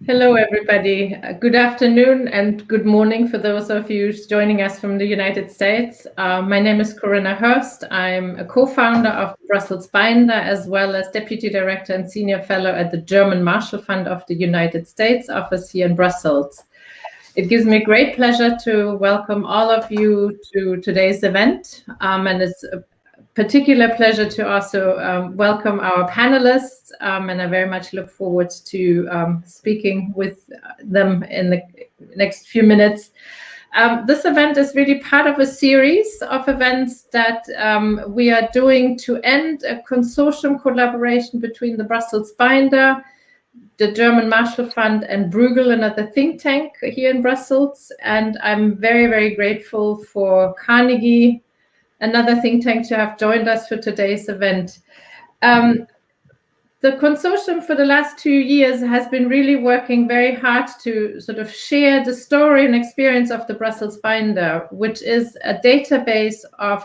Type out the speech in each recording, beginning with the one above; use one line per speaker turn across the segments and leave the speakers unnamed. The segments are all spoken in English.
Hello, everybody. Good afternoon and good morning for those of you joining us from the United States. My name is Corinna Hörst. I'm a co-founder of Brussels Binder, as well as Deputy Director and Senior Fellow at the German Marshall Fund of the United States office here in Brussels. It gives me great pleasure to welcome all of you to today's event, and it's a particular pleasure to also welcome our panelists, and I very much look forward to speaking with them in the next few minutes. This event is really part of a series of events that we are doing to end a consortium collaboration between the Brussels Binder, the German Marshall Fund, and Bruegel, another think tank here in Brussels. And I'm very, very grateful for Carnegie, another think tank, to have joined us for today's event. The consortium for the last 2 years has been really working very hard to sort of share the story and experience of the Brussels Binder, which is a database of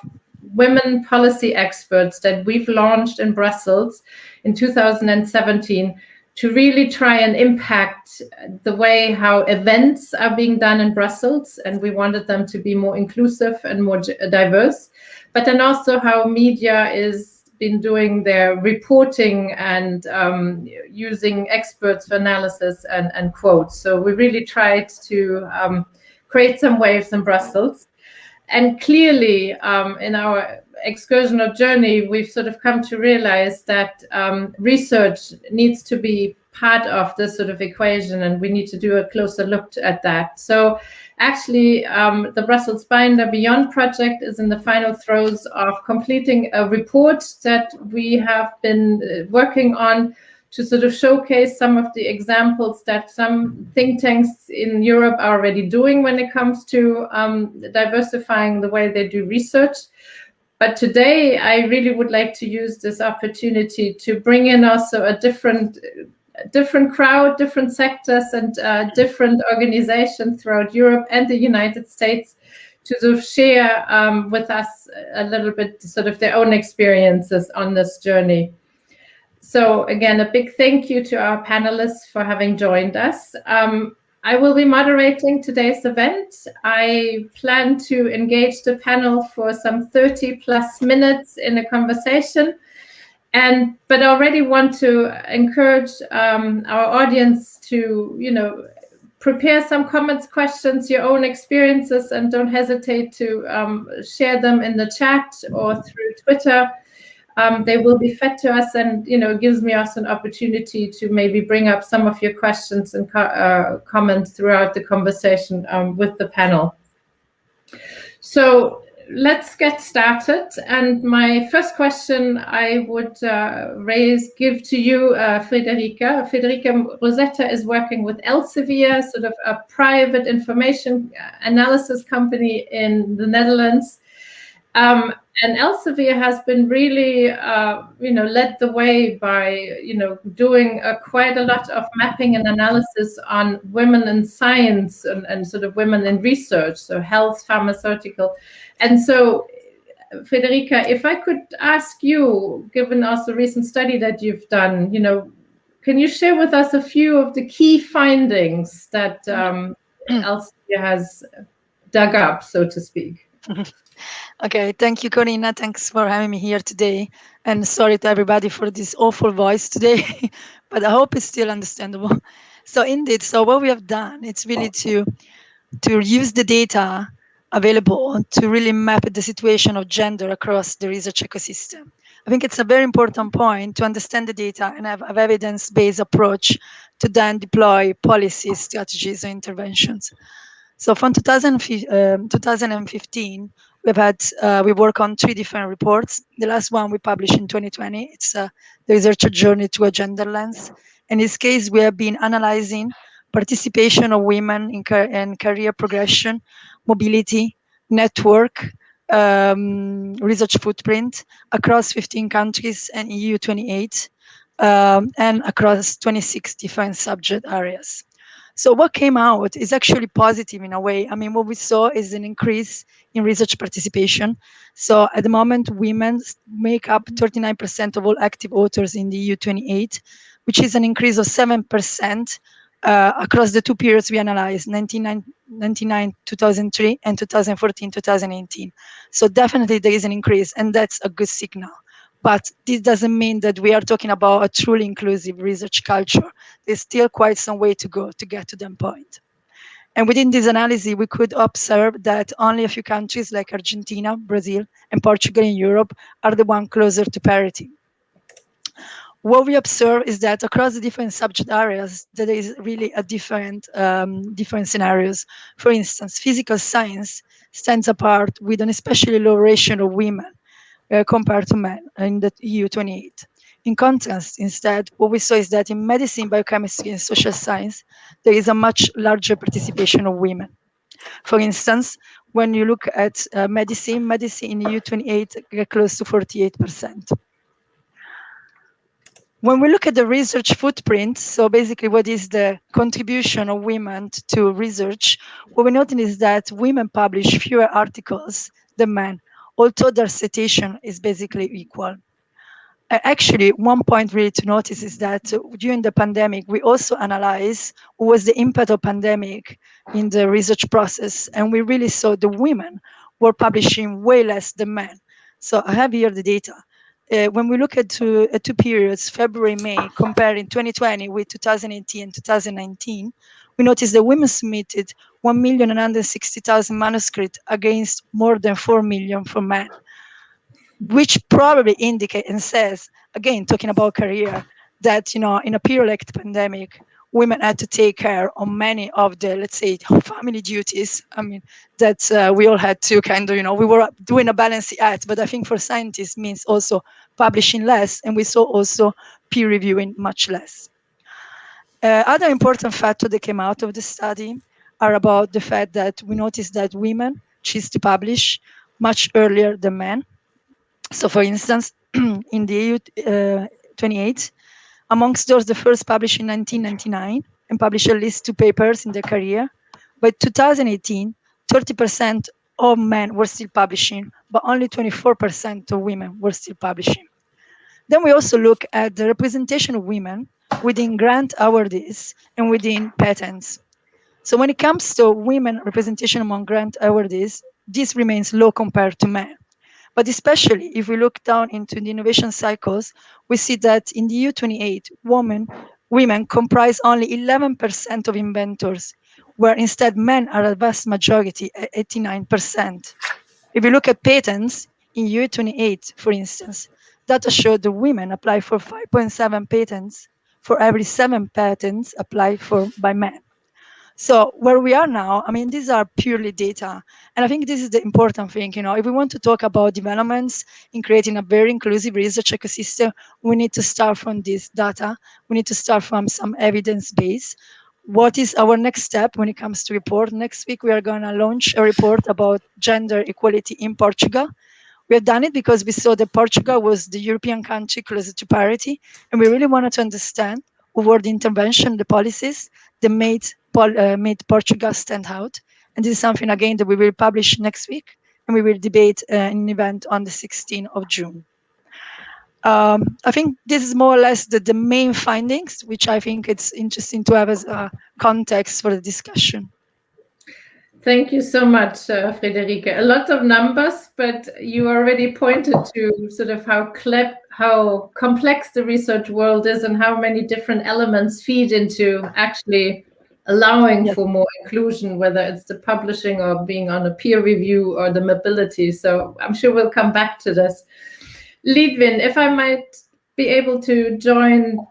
women policy experts that we've launched in Brussels in 2017 to really try and impact the way how events are being done in Brussels. And we wanted them to be more inclusive and more diverse, but then also how media is been doing their reporting and using experts for analysis and quotes. So we really tried to create some waves in Brussels. And clearly, in our excursional journey, we've sort of come to realize that research needs to be part of this sort of equation, and we need to do a closer look at that. So actually, the Brussels Binder Beyond project is in the final throes of completing a report that we have been working on to sort of showcase some of the examples that some think tanks in Europe are already doing when it comes to diversifying the way they do research. But today, I really would like to use this opportunity to bring in also a different crowd, different sectors, and different organizations throughout Europe and the United States to sort of share with us a little bit sort of their own experiences on this journey. So again, a big thank you to our panelists for having joined us. I will be moderating today's event. I plan to engage the panel for some 30 plus minutes in a conversation. But I already want to encourage our audience to, prepare some comments, questions, your own experiences, and don't hesitate to share them in the chat or through Twitter. They will be fed to us, and it gives me also an opportunity to maybe bring up some of your questions and comments throughout the conversation with the panel. So let's get started. And my first question I would give to you, Federica. Federica Rosetta is working with Elsevier, sort of a private information analysis company in the Netherlands. And Elsevier has been really, led the way by, doing quite a lot of mapping and analysis on women in science and sort of women in research, so health, pharmaceutical. And so, Federica, if I could ask you, given also the recent study that you've done, can you share with us a few of the key findings that Elsevier has dug up, so to speak?
Okay, thank you, Corinna. Thanks for having me here today. And sorry to everybody for this awful voice today, but I hope it's still understandable. So indeed, what we have done, it's really to use the data available to really map the situation of gender across the research ecosystem. I think it's a very important point to understand the data and have an evidence-based approach to then deploy policies, strategies, and interventions. So from 2015, we work on 3 different reports. The last one we published in 2020. It's the Researcher Journey to a Gender Lens. In this case, we have been analyzing participation of women in career progression, mobility, network, research footprint across 15 countries and EU 28, and across 26 different subject areas. So what came out is actually positive in a way. I mean, what we saw is an increase in research participation. So at the moment, women make up 39% of all active authors in the EU 28, which is an increase of 7% across the two periods we analyzed, 1999, 2003, and 2014, 2018. So definitely there is an increase, and that's a good signal. But this doesn't mean that we are talking about a truly inclusive research culture. There's still quite some way to go to get to that point. And within this analysis, we could observe that only a few countries like Argentina, Brazil, and Portugal in Europe are the one closer to parity. What we observe is that across the different subject areas, there is really a different scenarios. For instance, physical science stands apart with an especially low ratio of women compared to men in the EU 28. In contrast, instead, what we saw is that in medicine, biochemistry, and social science, there is a much larger participation of women. For instance, when you look at medicine in EU 28 get close to 48%. When we look at the research footprint, so basically what is the contribution of women to research, what we notice is that women publish fewer articles than men, although their citation is basically equal. Actually, one point really to notice is that during the pandemic, we also analyzed what was the impact of pandemic in the research process, and we really saw the women were publishing way less than men. So I have here the data. When we look at two periods, February, May, comparing 2020 with 2018 and 2019, we notice that women submitted 1,160,000 manuscripts against more than 4 million for men, which probably indicate and says, again, talking about career, that in a period like the pandemic, women had to take care of many of the, let's say, family duties. I mean, that we all had to kind of, we were doing a balancing act, but I think for scientists means also publishing less, and we saw also peer reviewing much less. Other important factors that came out of the study are about the fact that we noticed that women choose to publish much earlier than men. So for instance, in the EU 28, amongst those, the first published in 1999 and published at least 2 papers in their career. By 2018, 30% of men were still publishing, but only 24% of women were still publishing. Then we also look at the representation of women within grant awardees and within patents. So when it comes to women representation among grant awardees, this remains low compared to men. But especially if we look down into the innovation cycles, we see that in the EU 28, women comprise only 11% of inventors, where instead men are a vast majority at 89%. If we look at patents, in EU 28, for instance, data show that women apply for 5.7 patents for every 7 patents applied for by men. So where we are now, I mean, these are purely data. And I think this is the important thing, if we want to talk about developments in creating a very inclusive research ecosystem, we need to start from this data. We need to start from some evidence base. What is our next step when it comes to report? Next week, we are going to launch a report about gender equality in Portugal. We have done it because we saw that Portugal was the European country closer to parity, and we really wanted to understand what were the intervention, the policies that made Portugal stand out. And this is something, again, that we will publish next week, and we will debate in an event on the 16th of June. I think this is more or less the main findings, which I think it's interesting to have as a context for the discussion.
Thank you so much, Federica. A lot of numbers, but you already pointed to sort of how complex the research world is and how many different elements feed into actually allowing for more inclusion, whether it's the publishing or being on a peer review or the mobility. So I'm sure we'll come back to this. Lidwien, if I might be able to join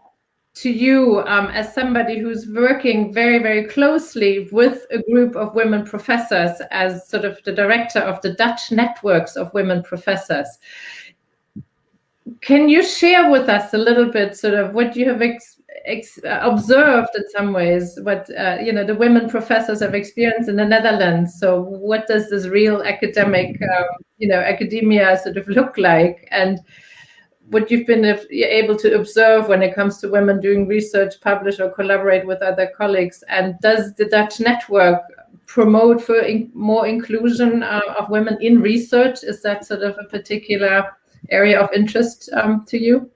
to you as somebody who's working very, very closely with a group of women professors as sort of the director of the Dutch networks of women professors. Can you share with us a little bit sort of what you have observed in some ways, what the women professors have experienced in the Netherlands? So what does this real academic, academia sort of look like? And what you've been able to observe when it comes to women doing research, publish or collaborate with other colleagues? And does the Dutch network promote for more inclusion of women in research? Is that sort of a particular area of interest to you?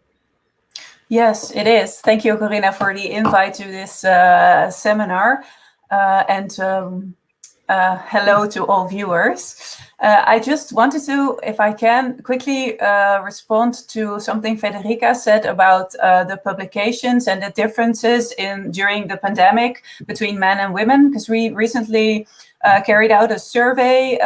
Yes, it is. Thank you, Corinna, for the invite to this seminar. Hello to all viewers. I just wanted to, if I can, quickly respond to something Federica said about the publications and the differences during the pandemic between men and women, because we recently carried out a survey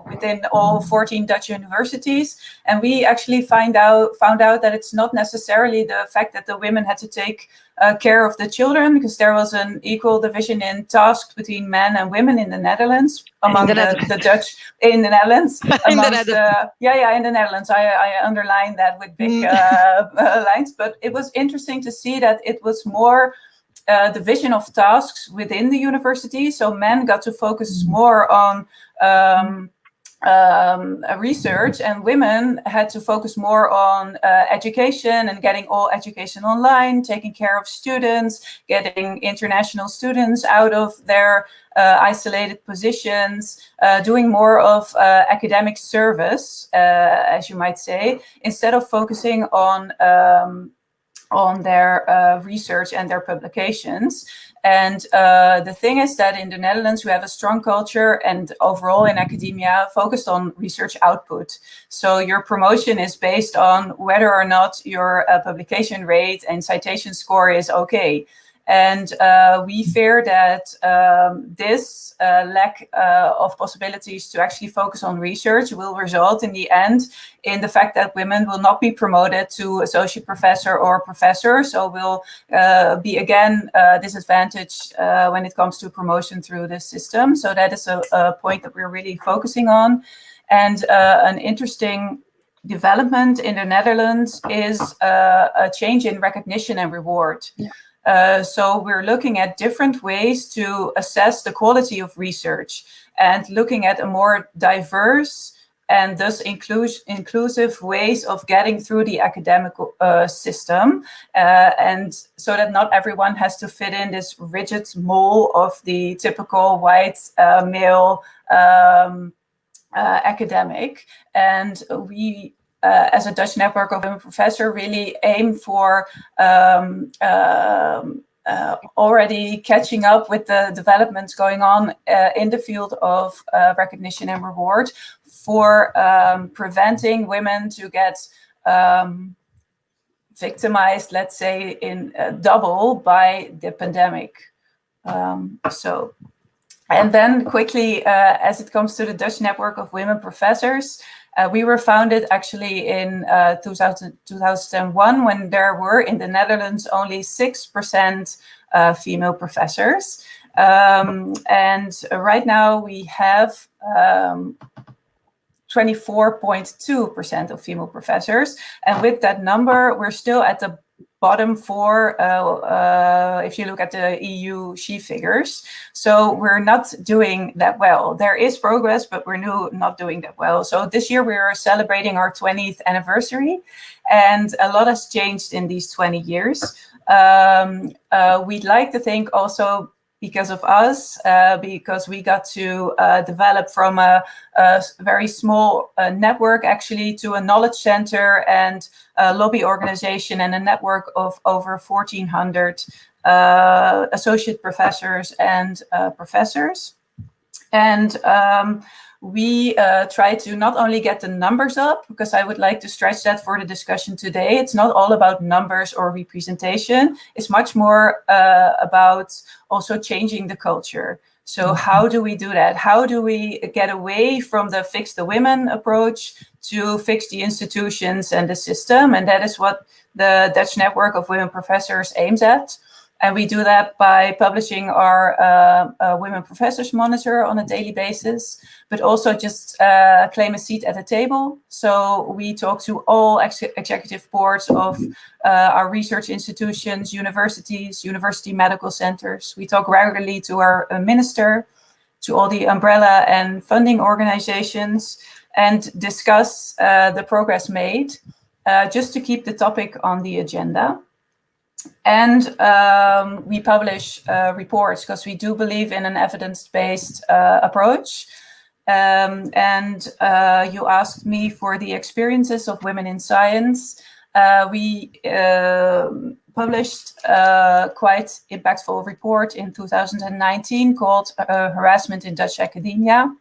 within all 14 Dutch universities, and we actually found out that it's not necessarily the fact that the women had to take care of the children, because there was an equal division in tasks between men and women in the Netherlands, among the Dutch in the Netherlands. In the Netherlands. I underline that with big lines, but it was interesting to see that it was more division of tasks within the university. So men got to focus more on research, and women had to focus more on education and getting all education online, taking care of students, getting international students out of their isolated positions, doing more of academic service, as you might say, instead of focusing on their research and their publications. And the thing is that in the Netherlands, we have a strong culture, and overall in academia, focused on research output. So your promotion is based on whether or not your publication rate and citation score is okay. And we fear that this lack of possibilities to actually focus on research will result in the end in the fact that women will not be promoted to associate professor or professor. So will be again disadvantaged when it comes to promotion through this system. So that is a point that we're really focusing on. And an interesting development in the Netherlands is a change in recognition and reward. Yeah. So we're looking at different ways to assess the quality of research and looking at a more diverse and thus inclusive ways of getting through the academic system. And so that not everyone has to fit in this rigid mold of the typical white male academic. And we, as a Dutch network of women professors, really aim for already catching up with the developments going on in the field of recognition and reward, for preventing women to get victimized, let's say, in double by the pandemic. And then quickly, as it comes to the Dutch network of women professors, we were founded actually in 2001, when there were in the Netherlands only 6% female professors. And right now we have 24.2% of female professors. And with that number, we're still at the bottom 4 if you look at the EU SHE figures. So we're not doing that well. There is progress, but we're not doing that well. So this year we are celebrating our 20th anniversary, and a lot has changed in these 20 years. We'd like to think also because of us, because we got to develop from a very small network actually to a knowledge center and a lobby organization and a network of over 1,400 associate professors and professors. And we try to not only get the numbers up, because I would like to stretch that for the discussion today. It's not all about numbers or representation. It's much more about also changing the culture. So how do we do that? How do we get away from the fix the women approach to fix the institutions and the system? And that is what the Dutch Network of Women Professors aims at. And we do that by publishing our Women Professors Monitor on a daily basis, but also just claim a seat at the table. So we talk to all executive boards of our research institutions, universities, university medical centers. We talk regularly to our minister, to all the umbrella and funding organizations, and discuss the progress made, just to keep the topic on the agenda. And we publish reports because we do believe in an evidence-based approach. And you asked me for the experiences of women in science. we published a quite impactful report in 2019 called Harassment in Dutch Academia,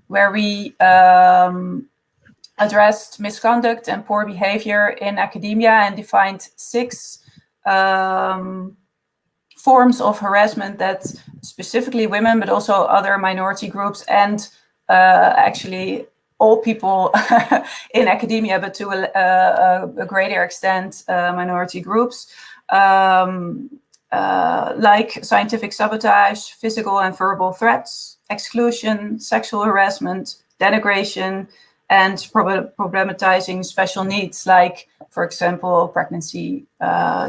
where we addressed misconduct and poor behavior in academia and defined 6 forms of harassment that specifically women, but also other minority groups and actually all people in academia, but to a greater extent, minority groups, like scientific sabotage, physical and verbal threats, exclusion, sexual harassment, denigration, and problematizing special needs, like, for example, pregnancy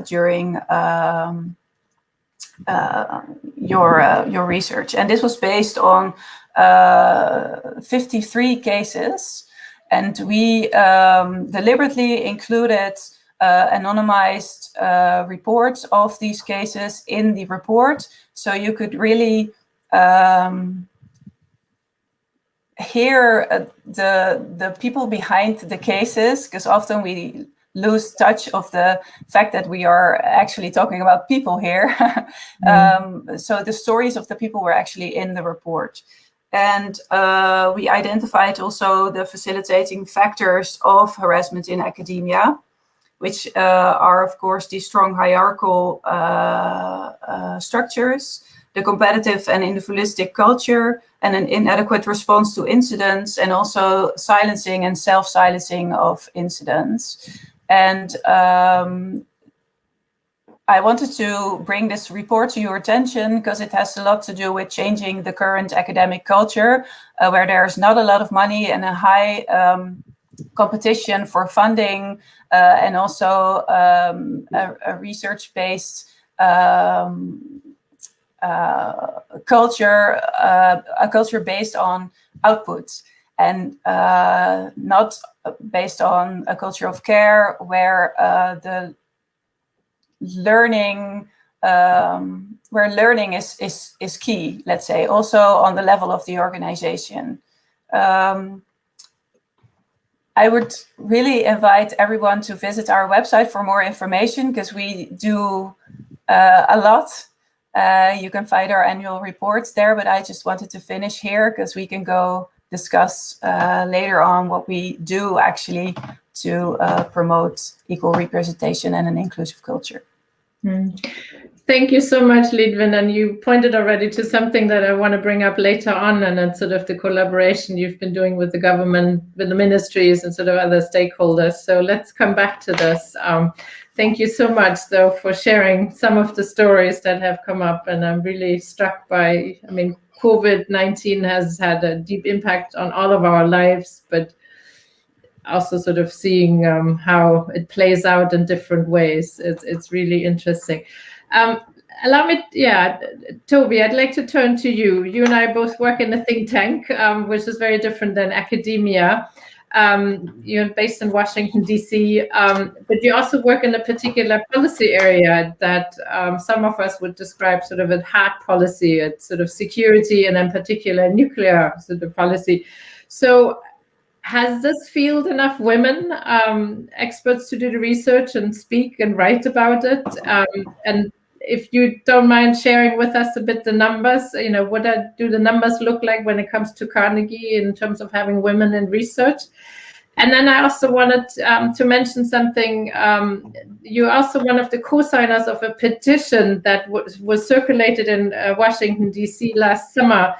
during your research. And this was based on 53 cases, and we deliberately included anonymized reports of these cases in the report, so you could really hear the people behind the cases, because often we lose touch of the fact that we are actually talking about people here. So the stories of the people were actually in the report. And we identified also the facilitating factors of harassment in academia, which are, of course, the strong hierarchical structures, the competitive and individualistic culture, and an inadequate response to incidents, and also silencing and self-silencing of incidents. And I wanted to bring this report to your attention because it has a lot to do with changing the current academic culture, where there's not a lot of money and a high competition for funding, and also a research-based culture, a culture based on output, and not based on a culture of care, where the learning is key, let's say, also on the level of the organization. I would really invite everyone to visit our website for more information, because we do a lot. You can find our annual reports there, but I just wanted to finish here because we can go discuss later on what we do actually to promote equal representation and an inclusive culture.
Thank you so much, Lidwien. And you pointed already to something that I want to bring up later on, and it's sort of the collaboration you've been doing with the government, with the ministries and sort of other stakeholders. So let's come back to this. Thank you so much, though, for sharing some of the stories that have come up. And I'm really struck by, I mean, COVID-19 has had a deep impact on all of our lives, but also sort of seeing how it plays out in different ways. It's really interesting. Allow me, Toby, I'd like to turn to you. You and I both work in a think tank, which is very different than academia. You're based in Washington, D.C., but you also work in a particular policy area that some of us would describe sort of a hard policy. It's sort of security, and in particular nuclear sort of policy. So has this field enough women experts to do the research and speak and write about it? And if you don't mind sharing with us a bit the numbers, you know, what do the numbers look like when it comes to Carnegie in terms of having women in research? And then I also wanted to mention something. You're also one of the co-signers of a petition that was circulated in Washington, D.C. last summer,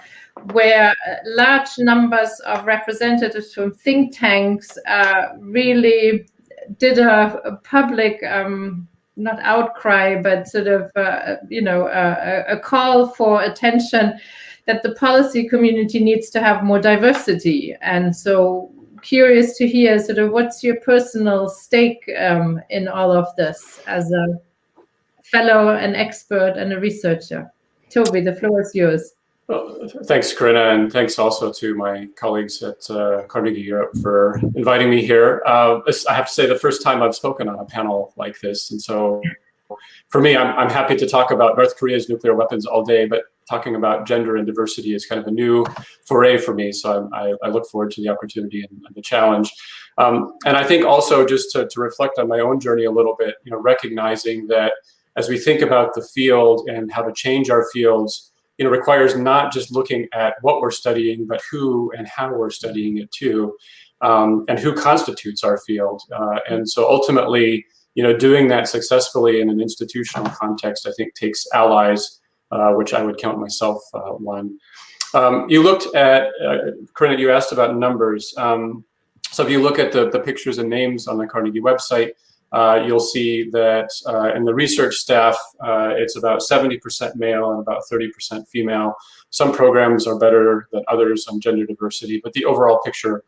where large numbers of representatives from think tanks really did a public, not outcry, but sort of, a call for attention that the policy community needs to have more diversity. And so curious to hear sort of what's your personal stake in all of this as a fellow, an expert, and a researcher. Toby, the floor is yours.
Well, thanks, Corinna, and thanks also to my colleagues at Carnegie Europe for inviting me here. I have to say, the first time I've spoken on a panel like this, and so for me, I'm happy to talk about North Korea's nuclear weapons all day, but talking about gender and diversity is kind of a new foray for me, so I look forward to the opportunity and the challenge. And I think also just to reflect on my own journey a little bit, recognizing that as we think about the field and how to change our fields, requires not just looking at what we're studying, but who and how we're studying it too, and who constitutes our field. And so ultimately, doing that successfully in an institutional context, I think takes allies, which I would count myself one. You looked at, Corinna, you asked about numbers. So if you look at the pictures and names on the Carnegie website, you'll see that in the research staff, it's about 70% male and about 30% female. Some programs are better than others on gender diversity, but the overall picture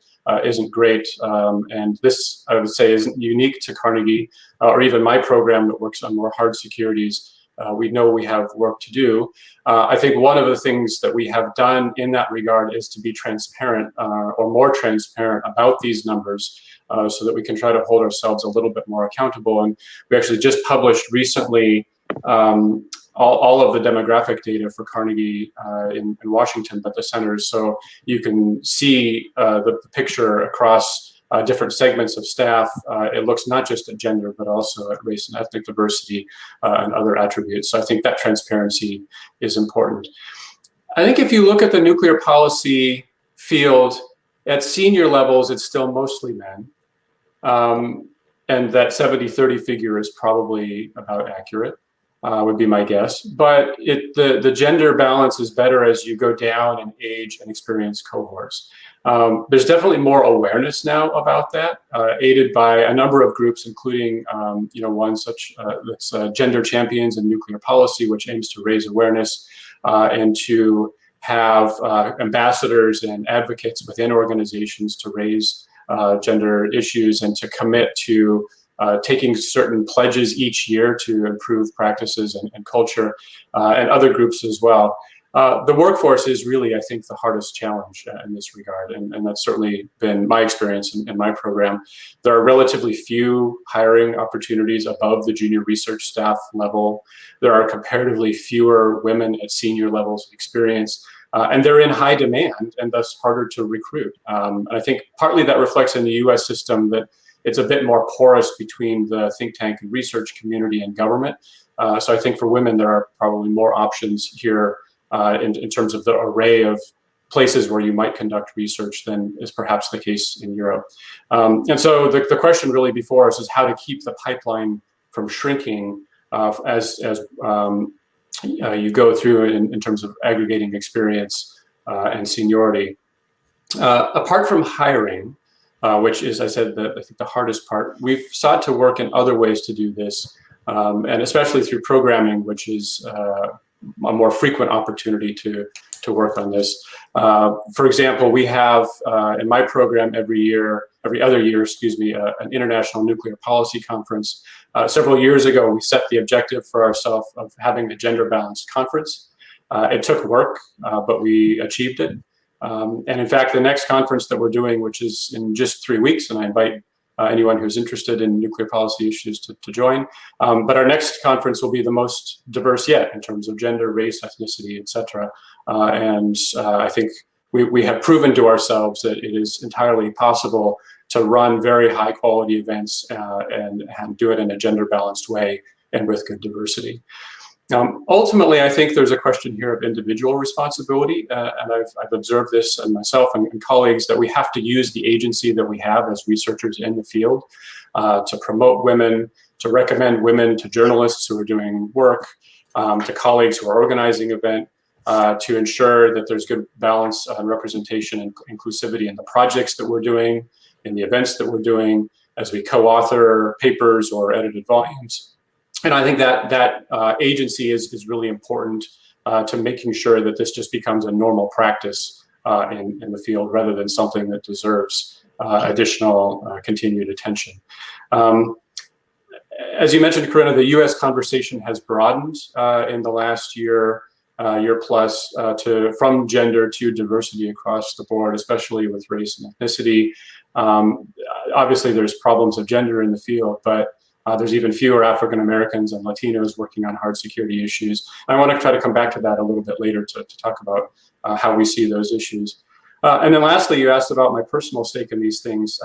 isn't great. And this, I would say, isn't unique to Carnegie or even my program that works on more hard securities. We know we have work to do. I think one of the things that we have done in that regard is to be transparent or more transparent about these numbers so that we can try to hold ourselves a little bit more accountable. And we actually just published recently all of the demographic data for Carnegie in Washington, but the centers. So you can see the picture across different segments of staff. It looks not just at gender, but also at race and ethnic diversity and other attributes. So I think that transparency is important. I think if you look at the nuclear policy field, at senior levels, it's still mostly men. And that 70-30 figure is probably about accurate, would be my guess. But the gender balance is better as you go down in age and experience cohorts. There's definitely more awareness now about that, aided by a number of groups, including one such that's Gender Champions in Nuclear Policy, which aims to raise awareness and to have ambassadors and advocates within organizations to raise gender issues and to commit to taking certain pledges each year to improve practices and culture, and other groups as well. The workforce is really, I think, the hardest challenge in this regard, and that's certainly been my experience in my program. There are relatively few hiring opportunities above the junior research staff level. There are comparatively fewer women at senior levels of experience, and they're in high demand and thus harder to recruit. And I think partly that reflects in the US system that it's a bit more porous between the think tank and research community and government. So I think for women, there are probably more options here in terms of the array of places where you might conduct research than is perhaps the case in Europe. And so the question really before us is how to keep the pipeline from shrinking as you go through in terms of aggregating experience and seniority. Apart from hiring, which is, I said, I think the hardest part, we've sought to work in other ways to do this, and especially through programming, which is a more frequent opportunity to work on this. For example, we have in my program every other year, an international nuclear policy conference. Several years ago, we set the objective for ourselves of having a gender balanced conference. It took work, but we achieved it. And in fact, the next conference that we're doing, which is in just 3 weeks, and I invite anyone who's interested in nuclear policy issues to join. But our next conference will be the most diverse yet in terms of gender, race, ethnicity, etc. And I think we have proven to ourselves that it is entirely possible to run very high quality events and do it in a gender balanced way and with good diversity. Ultimately, I think there's a question here of individual responsibility, and I've observed this in myself and colleagues that we have to use the agency that we have as researchers in the field to promote women, to recommend women to journalists who are doing work, to colleagues who are organizing events, to ensure that there's good balance and representation and inclusivity in the projects that we're doing, in the events that we're doing, as we co-author papers or edited volumes. And I think that agency is really important to making sure that this just becomes a normal practice in the field rather than something that deserves additional continued attention. As you mentioned, Corinna, the US conversation has broadened in the last year plus from gender to diversity across the board, especially with race and ethnicity. Obviously, there's problems of gender in the field, but there's even fewer African Americans and Latinos working on hard security issues. I want to try to come back to that a little bit later to talk about how we see those issues. And then lastly, you asked about my personal stake in these things.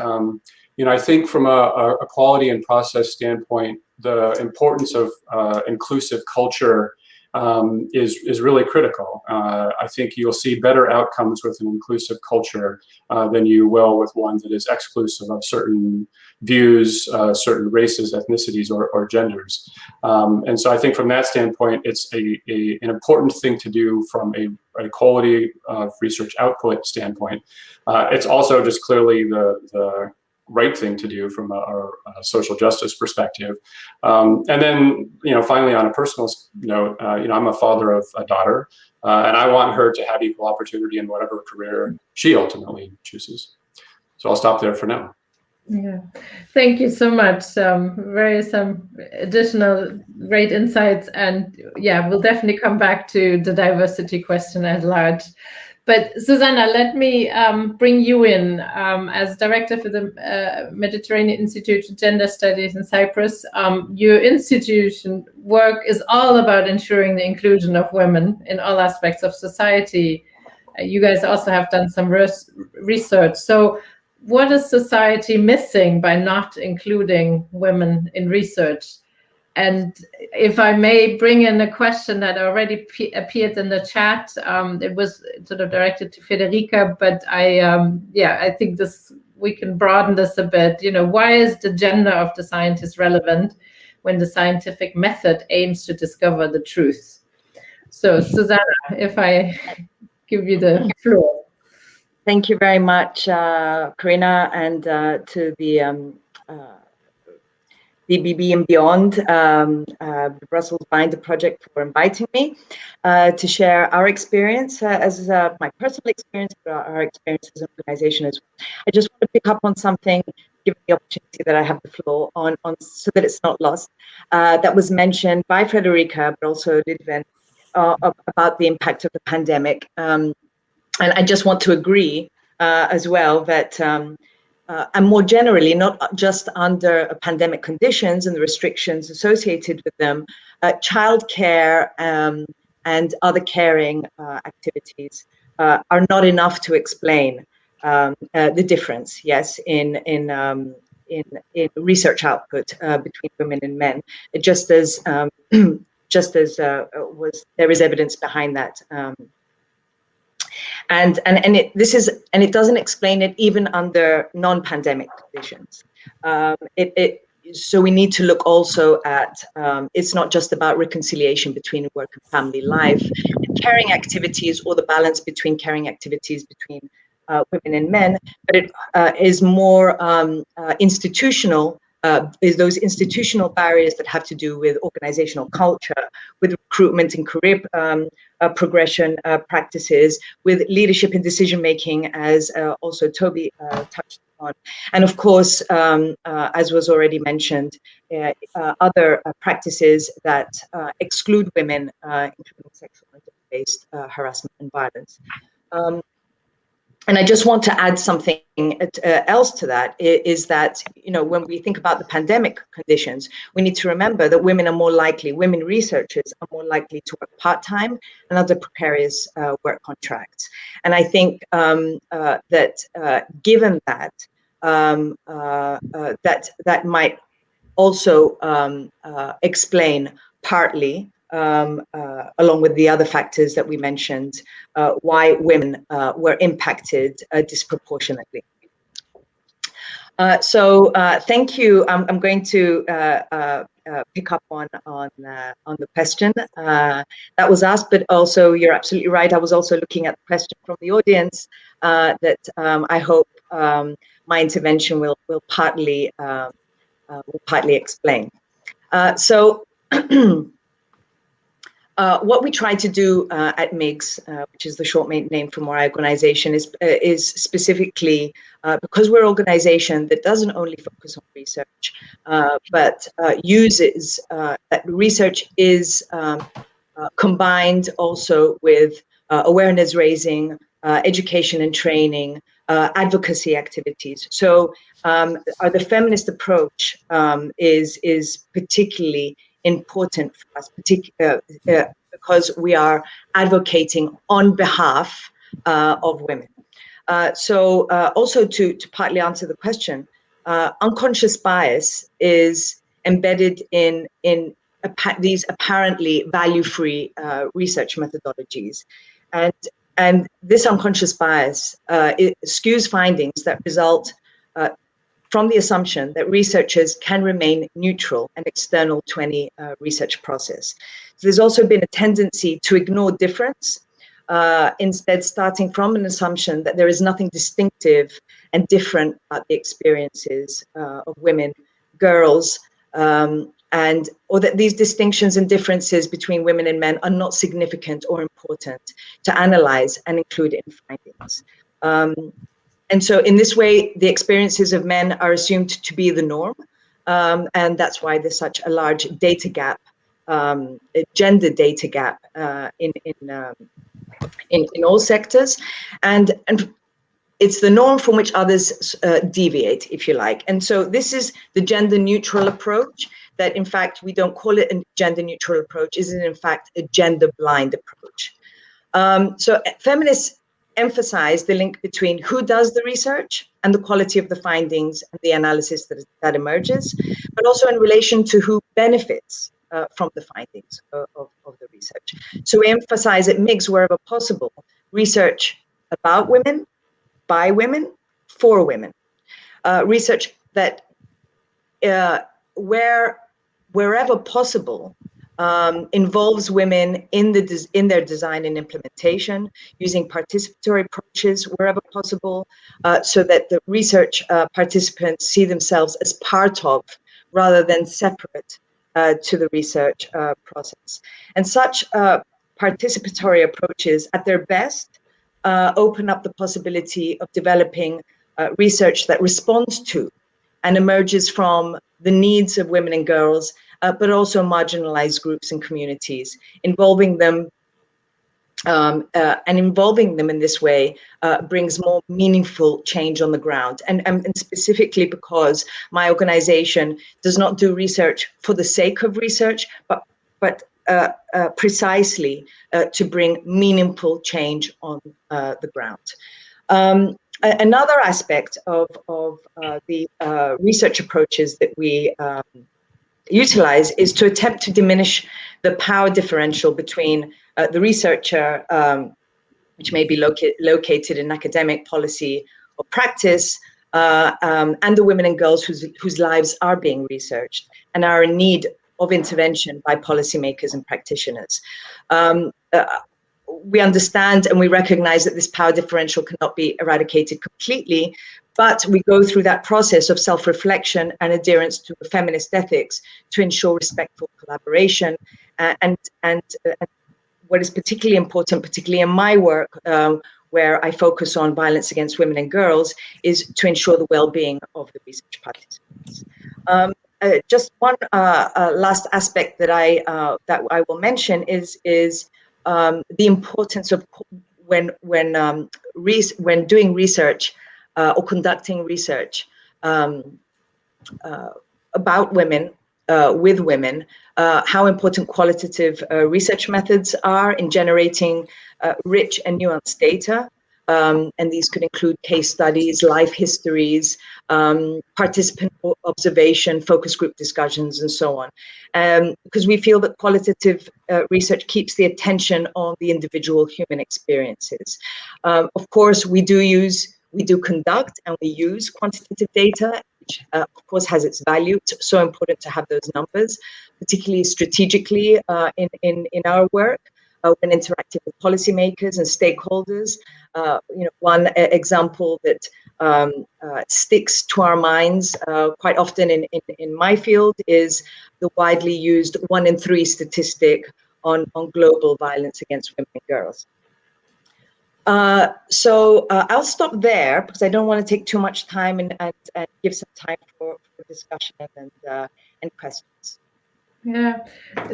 I think from a quality and process standpoint, the importance of inclusive culture is really critical. I think you'll see better outcomes with an inclusive culture than you will with one that is exclusive of certain views, certain races, ethnicities, or genders. And so I think from that standpoint, it's an important thing to do from a quality of research output standpoint. It's also just clearly the right thing to do from a social justice perspective. And then, finally, on a personal note, I'm a father of a daughter, and I want her to have equal opportunity in whatever career she ultimately chooses. So I'll stop there for now.
Yeah, thank you so much. Some additional great insights, and yeah, we'll definitely come back to the diversity question at large. But Susana, let me bring you in as director for the Mediterranean Institute for Gender Studies in Cyprus. Your institution work is all about ensuring the inclusion of women in all aspects of society. You guys also have done some research. So what is society missing by not including women in research? And if I may bring in a question that already appeared in the chat, it was sort of directed to Federica, but I think we can broaden this a bit. Why is the gender of the scientist relevant when the scientific method aims to discover the truth? So, Susana, if I give you the floor.
Thank you very much, Corinna, and to the BBB and Beyond, the Brussels Binder Project, for inviting me to share our experience as my personal experience, but our experience as an organization as well. I just want to pick up on something, given the opportunity that I have the floor on so that it's not lost, that was mentioned by Federica, but also Lidwien, about the impact of the pandemic. And I just want to agree as well that and more generally, not just under pandemic conditions and the restrictions associated with them, childcare and other caring activities are not enough to explain the difference, yes, in research output between women and men. Just as there is evidence behind that. And it doesn't explain it even under non-pandemic conditions. So we need to look also at it's not just about reconciliation between work and family life, and caring activities, or the balance between caring activities between women and men, but it is more institutional. Is those institutional barriers that have to do with organizational culture, with recruitment and career progression practices, with leadership and decision making, as also Toby touched on, and of course, as was already mentioned, other practices that exclude women, including sexual and gender-based harassment and violence. And I just want to add something else to that, is that, when we think about the pandemic conditions, we need to remember that women researchers are more likely to work part-time and under precarious work contracts. And I think that given that, that might also explain partly, along with the other factors that we mentioned, why women were impacted disproportionately. So thank you. I'm going to pick up on the question that was asked, but also you're absolutely right. I was also looking at the question from the audience that I hope my intervention will partly explain. So. What we try to do at MIGS, which is the short name from our organization, is specifically, because we're an organization that doesn't only focus on research, but uses that research is combined also with awareness raising, education and training, advocacy activities. So the feminist approach is particularly important for us, because we are advocating on behalf of women. So also to partly answer the question, unconscious bias is embedded in these apparently value-free research methodologies, and this unconscious bias it skews findings that result from the assumption that researchers can remain neutral and external to any research process. So there's also been a tendency to ignore difference, instead starting from an assumption that there is nothing distinctive and different about the experiences of women, girls, or that these distinctions and differences between women and men are not significant or important to analyze and include in findings. And so in this way, the experiences of men are assumed to be the norm. And that's why there's such a large data gap, a gender data gap in all sectors. And it's the norm from which others deviate, if you like. And so this is the gender neutral approach that, in fact, we don't call it a gender neutral approach, is in fact a gender blind approach. So feminists emphasize the link between who does the research and the quality of the findings and the analysis that emerges, but also in relation to who benefits from the findings of the research. So we emphasize it makes wherever possible research about women, by women, for women. Research that wherever possible involves women in their design and implementation, using participatory approaches wherever possible, so that the research participants see themselves as part of, rather than separate to the research process. And such participatory approaches, at their best, open up the possibility of developing research that responds to and emerges from the needs of women and girls, but also marginalized groups and communities, involving them in this way brings more meaningful change on the ground. And specifically because my organization does not do research for the sake of research, but precisely to bring meaningful change on the ground. Another aspect of the research approaches that we utilize is to attempt to diminish the power differential between the researcher, which may be located in academic, policy, or practice, and the women and girls whose lives are being researched and are in need of intervention by policymakers and practitioners. We understand and we recognize that this power differential cannot be eradicated completely, but we go through that process of self-reflection and adherence to feminist ethics to ensure respectful collaboration. And what is particularly important, particularly in my work, where I focus on violence against women and girls, is to ensure the well-being of the research participants. Just one last aspect that I will mention is the importance of when doing research or conducting research about women, with women, how important qualitative research methods are in generating rich and nuanced data. And these could include case studies, life histories, participant observation, focus group discussions, and so on. Because we feel that qualitative research keeps the attention on the individual human experiences. Of course, we do conduct and we use quantitative data, which of course has its value. It's so important to have those numbers, particularly strategically in our work. When interacting with policymakers and stakeholders. One example that sticks to our minds quite often in my field is the widely used 1 in 3 statistic on global violence against women and girls. So I'll stop there because I don't want to take too much time and give some time for discussion and questions.
Yeah,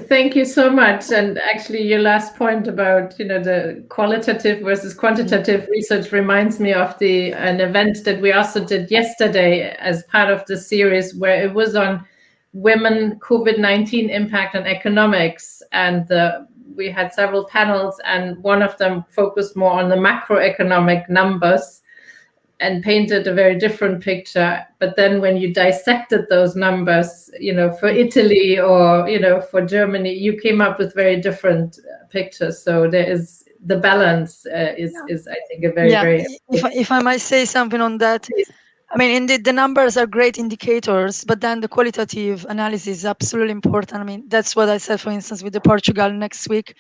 thank you so much. And actually, your last point about the qualitative versus quantitative research reminds me of an event that we also did yesterday as part of the series, where it was on women, COVID-19 impact on economics, and we had several panels, and one of them focused more on the macroeconomic numbers. and painted a very different picture. But then when you dissected those numbers, for Italy or, for Germany, you came up with very different pictures. So there is the balance is I think, a very, very...
If I might say something on that. I mean, indeed, the numbers are great indicators, but then the qualitative analysis is absolutely important. I mean, that's what I said, for instance, with the Portugal next week.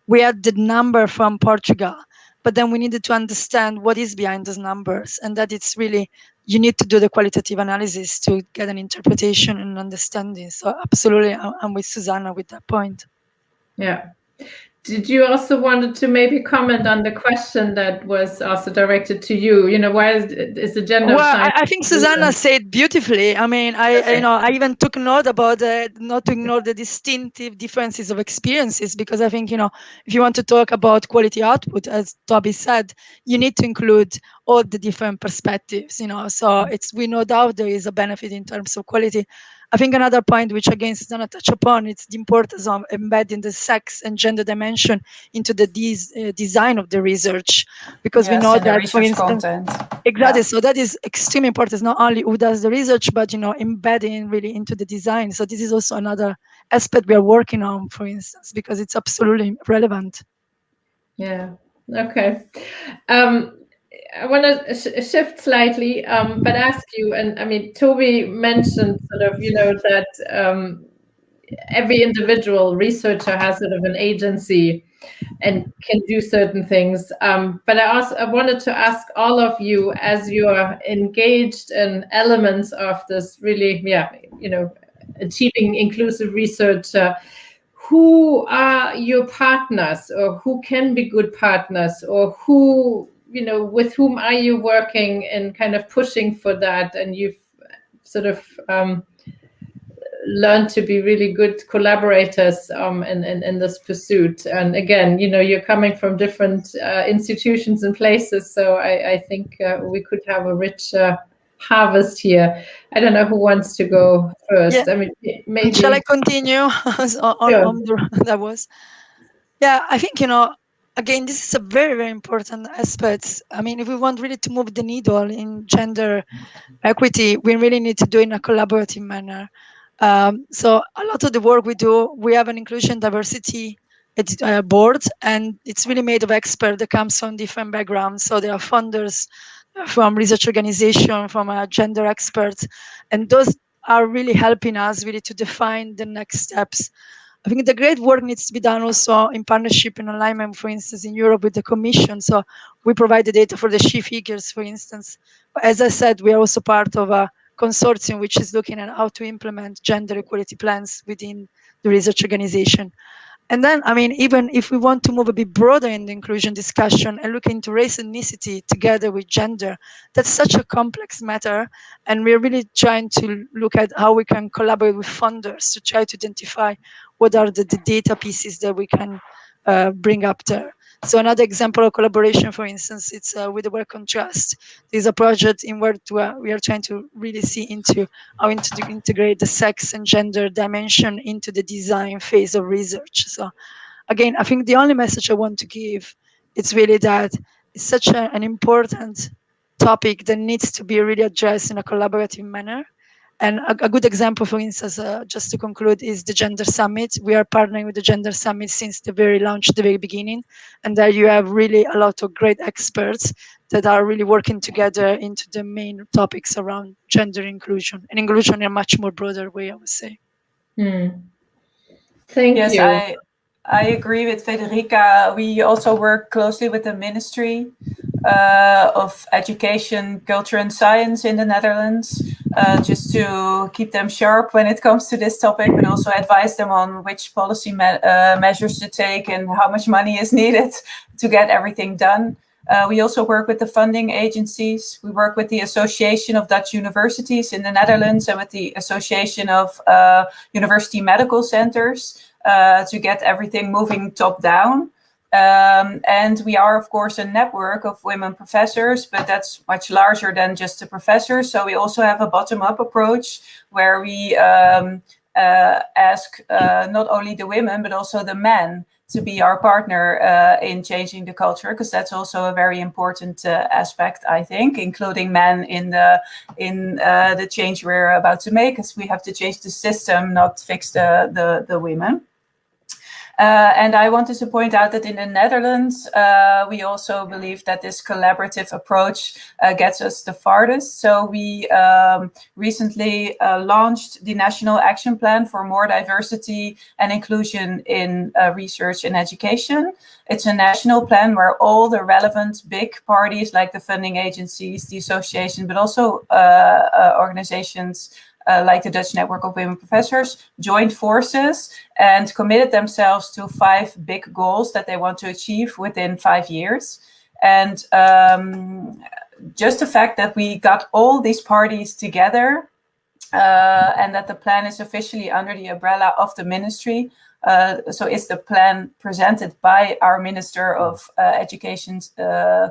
We had the number from Portugal, but then we needed to understand what is behind those numbers, and that it's really, you need to do the qualitative analysis to get an interpretation and understanding. So absolutely, I'm with Susana with that point.
Yeah. Did you also wanted to maybe comment on the question that was also directed to you? Why is the gender?
Well, I think Susana said beautifully. I mean, I even took note about not to ignore the distinctive differences of experiences, because I think, if you want to talk about quality output, as Toby said, you need to include all the different perspectives. So we no doubt there is a benefit in terms of quality. I think another point, which again Susana touched upon, it's the importance of embedding the sex and gender dimension into the design of the research, because we know that, for instance,
content.
Exactly. So that is extremely important. It's not only who does the research, but embedding really into the design. So this is also another aspect we are working on, for instance, because it's absolutely relevant.
Yeah. Okay. I want to shift slightly, but ask you, and I mean, Toby mentioned sort of, that every individual researcher has sort of an agency and can do certain things. But I wanted to ask all of you, as you are engaged in elements of this really, achieving inclusive research, who are your partners, or who can be good partners, or who, with whom are you working and kind of pushing for that? And you've sort of learn to be really good collaborators in this pursuit. And again, you're coming from different institutions and places, so I think we could have a rich harvest here. I don't know who wants to go first.
Yeah.
I mean, maybe.
Shall I continue? That was. Yeah, I think, again, this is a very, very important aspect. I mean, if we want really to move the needle in gender equity, we really need to do it in a collaborative manner. So a lot of the work we do, we have an inclusion diversity board, and it's really made of experts that comes from different backgrounds. So there are funders from research organization, from gender experts, and those are really helping us really to define the next steps. I think the great work needs to be done also in partnership and alignment, for instance, in Europe with the Commission. So we provide the data for the she figures, for instance. But as I said, we are also part of a consortium which is looking at how to implement gender equality plans within the research organization. And then, I mean, even if we want to move a bit broader in the inclusion discussion and look into race and ethnicity together with gender, that's such a complex matter. And we're really trying to look at how we can collaborate with funders to try to identify what are the data pieces that we can bring up there. So another example of collaboration, for instance, it's with the work on trust. There's a project in where we are trying to really see into how to integrate the sex and gender dimension into the design phase of research. So again, I think the only message I want to give is really that it's such an important topic that needs to be really addressed in a collaborative manner. And a good example, for instance, just to conclude, is the Gender Summit. We are partnering with the Gender Summit since the very launch, the very beginning. And there you have really a lot of great experts that are really working together into the main topics around gender inclusion, and inclusion in a much more broader way, I would say.
Thank you.
I agree with Federica. We also work closely with the Ministry of Education, Culture and Science in the Netherlands, just to keep them sharp when it comes to this topic, but also advise them on which policy measures to take and how much money is needed to get everything done. We also work with the funding agencies. We work with the Association of Dutch Universities in the Netherlands and with the Association of University Medical Centers to get everything moving top down. And we are, of course, a network of women professors, but that's much larger than just the professors. So we also have a bottom-up approach where we ask not only the women, but also the men to be our partner in changing the culture, because that's also a very important aspect, I think, including men in the change we're about to make, because we have to change the system, not fix the women. And I wanted to point out that in the Netherlands, we also believe that this collaborative approach gets us the farthest. So we recently launched the National Action Plan for More Diversity and Inclusion in Research and Education. It's a national plan where all the relevant big parties, like the funding agencies, the association, but also organizations like the Dutch Network of Women Professors, joined forces and committed themselves to 5 big goals that they want to achieve within 5 years. And just the fact that we got all these parties together and that the plan is officially under the umbrella of the ministry. So it's the plan presented by our Minister of Education,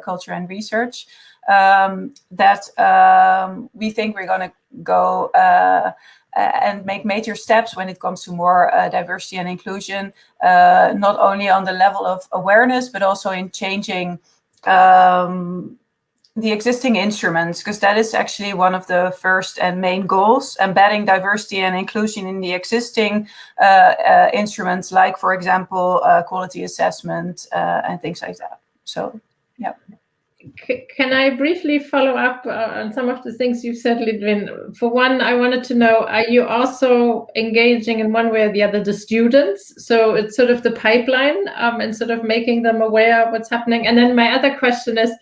Culture and Research. That we think we're going to go and make major steps when it comes to more diversity and inclusion, not only on the level of awareness, but also in changing the existing instruments, because that is actually one of the first and main goals, embedding diversity and inclusion in the existing instruments, like, for example, quality assessment and things like that. So, yeah.
Can I briefly follow up on some of the things you said, Lidwien? For one, I wanted to know, are you also engaging in one way or the other the students? So it's sort of the pipeline and sort of making them aware of what's happening. And then my other question is,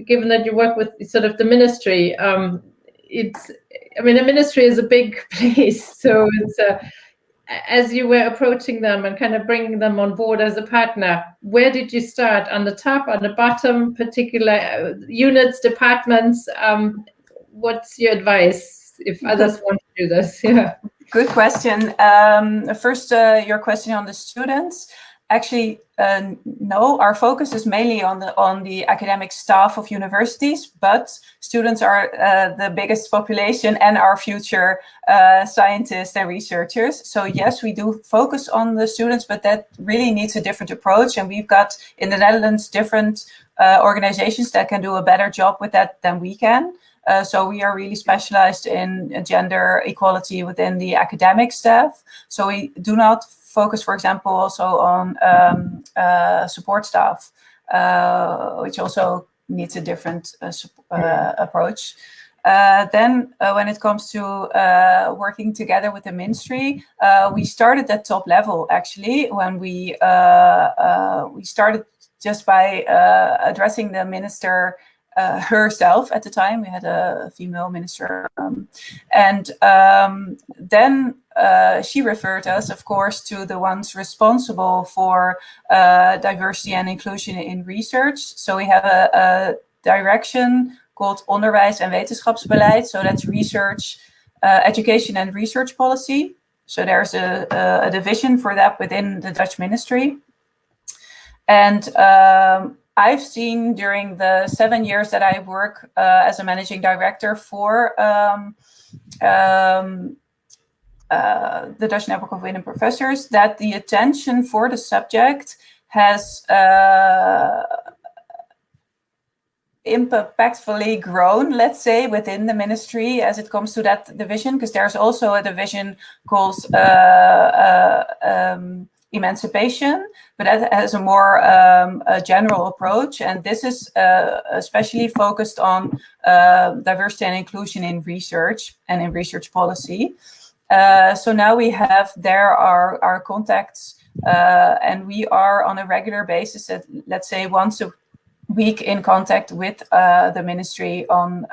given that you work with sort of the ministry, the ministry is a big place. So it's as you were approaching them and kind of bringing them on board as a partner, where did you start? On the top, on the bottom, particular units, departments? What's your advice if others want to do this? Yeah.
Good question. First, your question on the students. Actually, no, our focus is mainly on the academic staff of universities, but students are the biggest population and our future scientists and researchers. So yes, we do focus on the students, but that really needs a different approach. And we've got in the Netherlands different organizations that can do a better job with that than we can. So we are really specialized in gender equality within the academic staff. So we do not focus, for example, also on support staff, which also needs a different approach. Then when it comes to working together with the ministry, we started at top level, actually, when we started just by addressing the minister herself at the time. We had a female minister. And then she referred us, of course, to the ones responsible for diversity and inclusion in research. So we have a direction called Onderwijs en Wetenschapsbeleid. So that's research, education and research policy. So there's a division for that within the Dutch ministry. And I've seen during the 7 years that I work as a managing director for the Dutch Network of Women Professors, that the attention for the subject has impactfully grown, let's say, within the ministry as it comes to that division, because there's also a division called emancipation, but that has a more a general approach, and this is especially focused on diversity and inclusion in research and in research policy. So now we have there our contacts, and we are on a regular basis, let's say once a week, in contact with the ministry on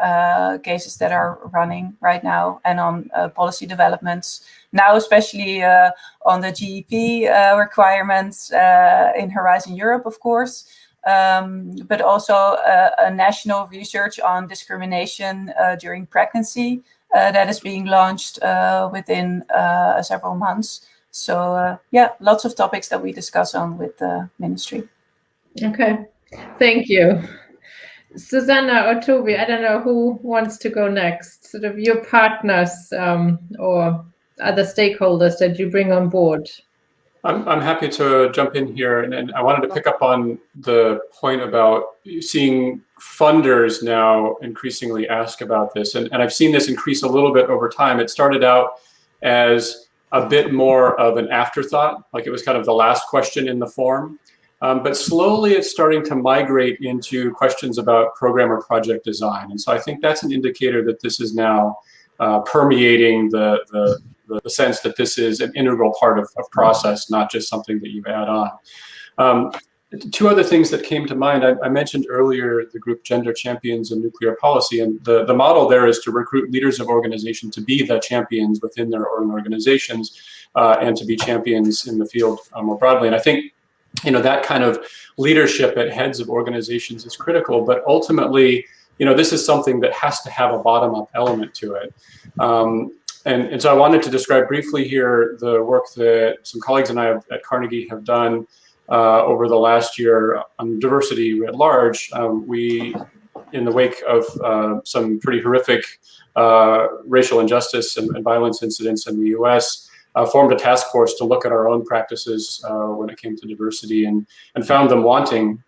cases that are running right now and on policy developments. Now, especially on the GEP requirements in Horizon Europe, of course, but also a national research on discrimination during pregnancy that is being launched within several months. So, yeah, lots of topics that we discuss on with the ministry.
Okay, thank you. Susana or Toby, I don't know who wants to go next, sort of your partners or other stakeholders that you bring on board.
I'm happy to jump in here, and I wanted to pick up on the point about seeing funders now increasingly ask about this, and I've seen this increase a little bit over time. It started out as a bit more of an afterthought, like it was kind of the last question in the form, but slowly it's starting to migrate into questions about program or project design, and so I think that's an indicator that this is now permeating the sense that this is an integral part of process, not just something that you add on. Two other things that came to mind. I mentioned earlier the group Gender Champions in Nuclear Policy, and the model there is to recruit leaders of organization to be the champions within their own organizations and to be champions in the field more broadly. And I think that kind of leadership at heads of organizations is critical, but ultimately, this is something that has to have a bottom-up element to it. And so I wanted to describe briefly here the work that some colleagues and I at Carnegie have done over the last year on diversity writ large. We, in the wake of some pretty horrific racial injustice and violence incidents in the US, formed a task force to look at our own practices when it came to diversity and found them wanting.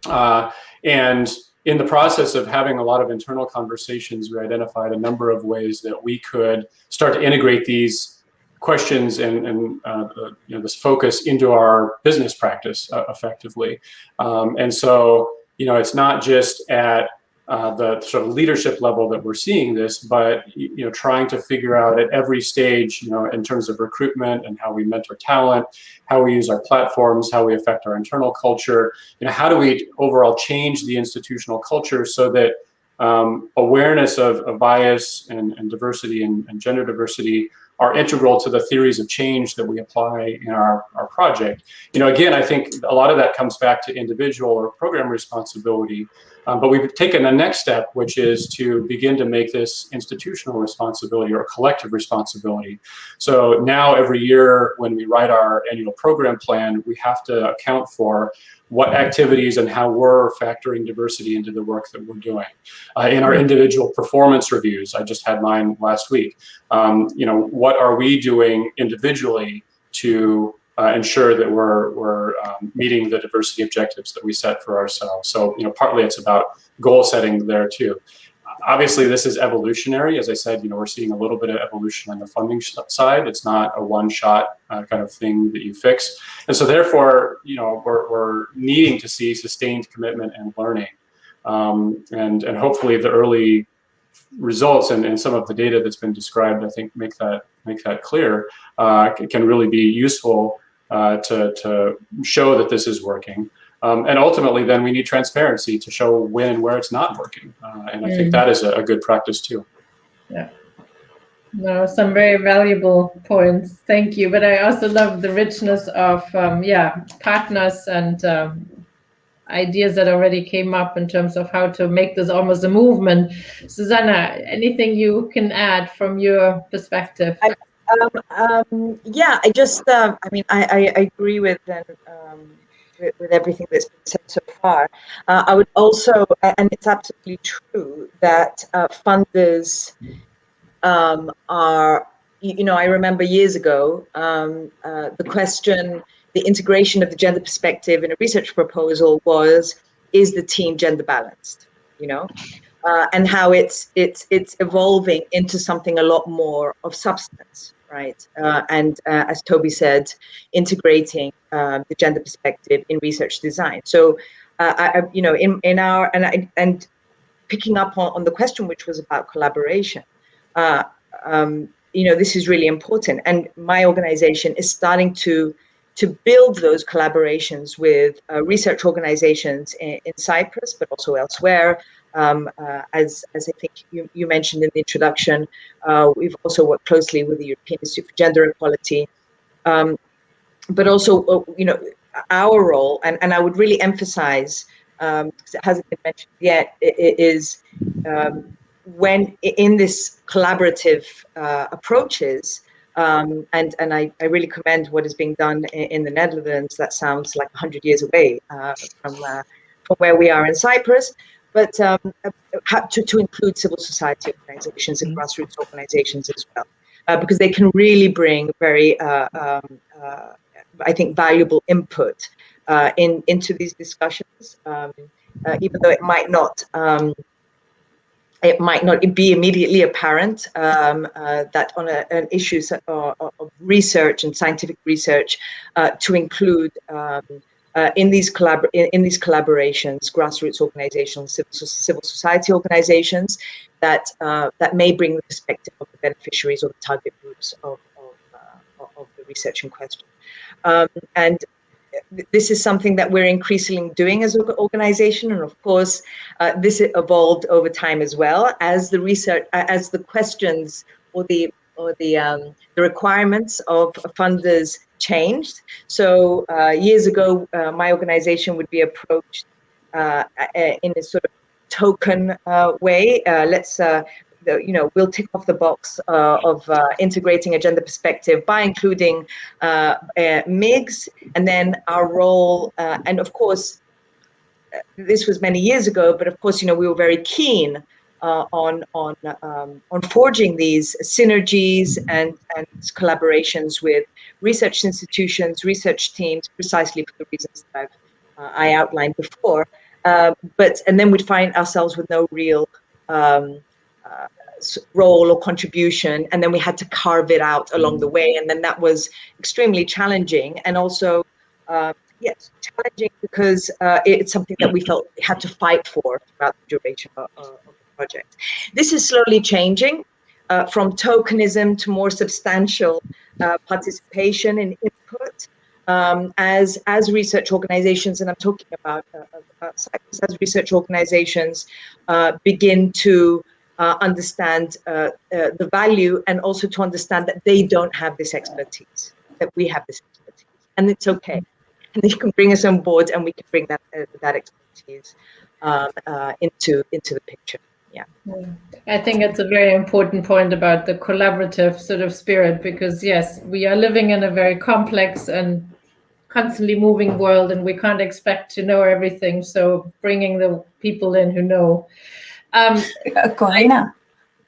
And in the process of having a lot of internal conversations, we identified a number of ways that we could start to integrate these questions and this focus into our business practice effectively. And so, it's not just at the sort of leadership level that we're seeing this, but trying to figure out at every stage, in terms of recruitment and how we mentor talent, how we use our platforms, how we affect our internal culture, how do we overall change the institutional culture so that awareness of bias and diversity and gender diversity are integral to the theories of change that we apply in our project. Again, I think a lot of that comes back to individual or program responsibility, but we've taken the next step, which is to begin to make this institutional responsibility or collective responsibility. So now every year when we write our annual program plan, we have to account for what activities and how we're factoring diversity into the work that we're doing. In our individual performance reviews, I just had mine last week, what are we doing individually to ensure that we're meeting the diversity objectives that we set for ourselves. So, partly it's about goal setting there too. Obviously, this is evolutionary. As I said, we're seeing a little bit of evolution on the funding side. It's not a one-shot kind of thing that you fix. And so therefore, we're needing to see sustained commitment and learning. And hopefully the early results and some of the data that's been described, I think, make that clear, can really be useful to show that this is working. And ultimately, then we need transparency to show when and where it's not working. And I think that is a good practice too.
Yeah. No, some very valuable points. Thank you. But I also love the richness of, partners and ideas that already came up in terms of how to make this almost a movement. Susana, anything you can add from your perspective?
I agree with everything that's been said so far. I would also, and it's absolutely true, that funders are, I remember years ago, the question, the integration of the gender perspective in a research proposal was, is the team gender balanced, and how it's evolving into something a lot more of substance. Right, and as Toby said, integrating the gender perspective in research design. So, in our and picking up on the question, which was about collaboration, this is really important. And my organization is starting to build those collaborations with research organizations in Cyprus, but also elsewhere. As I think you mentioned in the introduction, we've also worked closely with the European Institute for Gender Equality, but also, our role, and I would really emphasize, because it hasn't been mentioned yet, it is when in this collaborative approaches, and I really commend what is being done in the Netherlands. That sounds like 100 years away from where we are in Cyprus. But to include civil society organizations and grassroots organizations as well, because they can really bring very I think, valuable input into these discussions, even though it might not be immediately apparent that on an issue of research and scientific research, to include in these collaborations, grassroots organizations, civil society organizations that may bring the perspective of the beneficiaries or the target groups of the research in question. And this is something that we're increasingly doing as an organization, and of course, this evolved over time as well as the research, as the questions or the requirements of funders changed. So years ago, my organization would be approached in a sort of token way. We'll tick off the box of integrating a gender perspective by including MIGs, and then our role, and of course, this was many years ago, but of course, we were very keen on forging these synergies and collaborations with research institutions, research teams, precisely for the reasons that I outlined before. And then we'd find ourselves with no real role or contribution, and then we had to carve it out along the way, and then that was extremely challenging, and also challenging because it's something that we felt we had to fight for throughout the duration of the project. This is slowly changing from tokenism to more substantial participation and input as research organizations, and I'm talking about science, as research organizations begin to understand the value, and also to understand that they don't have this expertise, that we have this expertise, and it's okay. And you can bring us on board, and we can bring that expertise into the picture. Yeah.
I think it's a very important point about the collaborative sort of spirit, because yes, we are living in a very complex and constantly moving world, and we can't expect to know everything. So bringing the people in who know.
Corinna,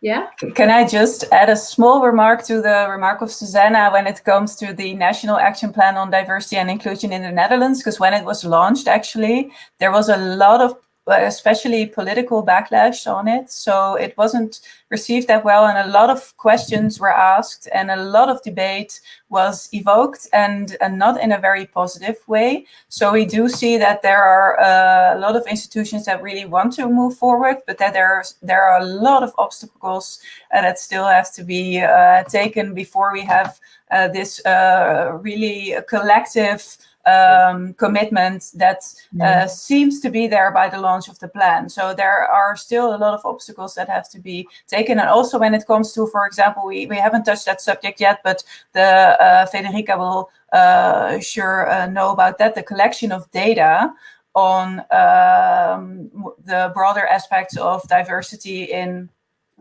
yeah,
can I just add a small remark to the remark of Susana when it comes to the National Action Plan on Diversity and Inclusion in the Netherlands? Because when it was launched, actually, there was a lot of especially political backlash on it. So it wasn't received that well, and a lot of questions were asked, and a lot of debate was evoked, and not in a very positive way. So we do see that there are a lot of institutions that really want to move forward, but that there are a lot of obstacles that still have to be taken before we have this really collective commitment that seems to be there by the launch of the plan. So there are still a lot of obstacles that have to be taken. And also when it comes to, for example, we haven't touched that subject yet, but the Federica will sure know about that, the collection of data on the broader aspects of diversity in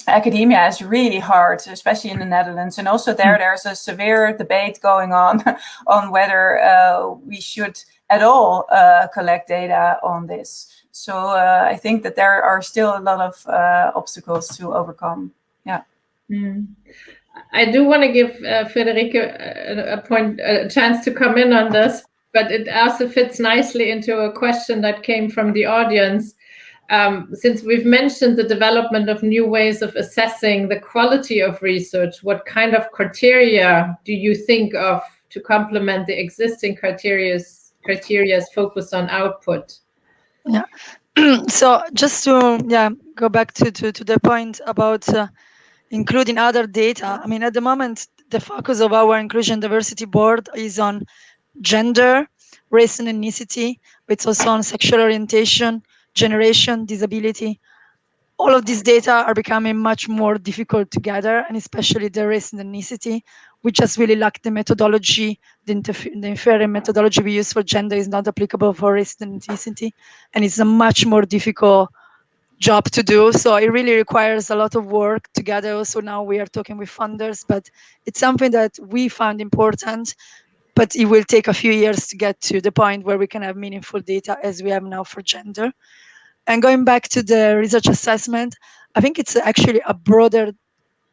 academia is really hard, especially in the Netherlands. And also there's a severe debate going on whether we should at all collect data on this. So I think that there are still a lot of obstacles to overcome. Yeah.
I do want to give Federica a chance to come in on this, but it also fits nicely into a question that came from the audience. Since we've mentioned the development of new ways of assessing the quality of research, what kind of criteria do you think of to complement the existing criteria's focus on output?
Yeah. So just to go back to the point about including other data. I mean, at the moment, the focus of our Inclusion Diversity Board is on gender, race and ethnicity. It's also on sexual orientation, generation, disability. All of these data are becoming much more difficult to gather, and especially the race and ethnicity. We just really lack the methodology. The inferior methodology we use for gender is not applicable for race and ethnicity, and it's a much more difficult job to do. So it really requires a lot of work together. Also now we are talking with funders, but it's something that we found important, but it will take a few years to get to the point where we can have meaningful data as we have now for gender. And going back to the research assessment, I think it's actually a broader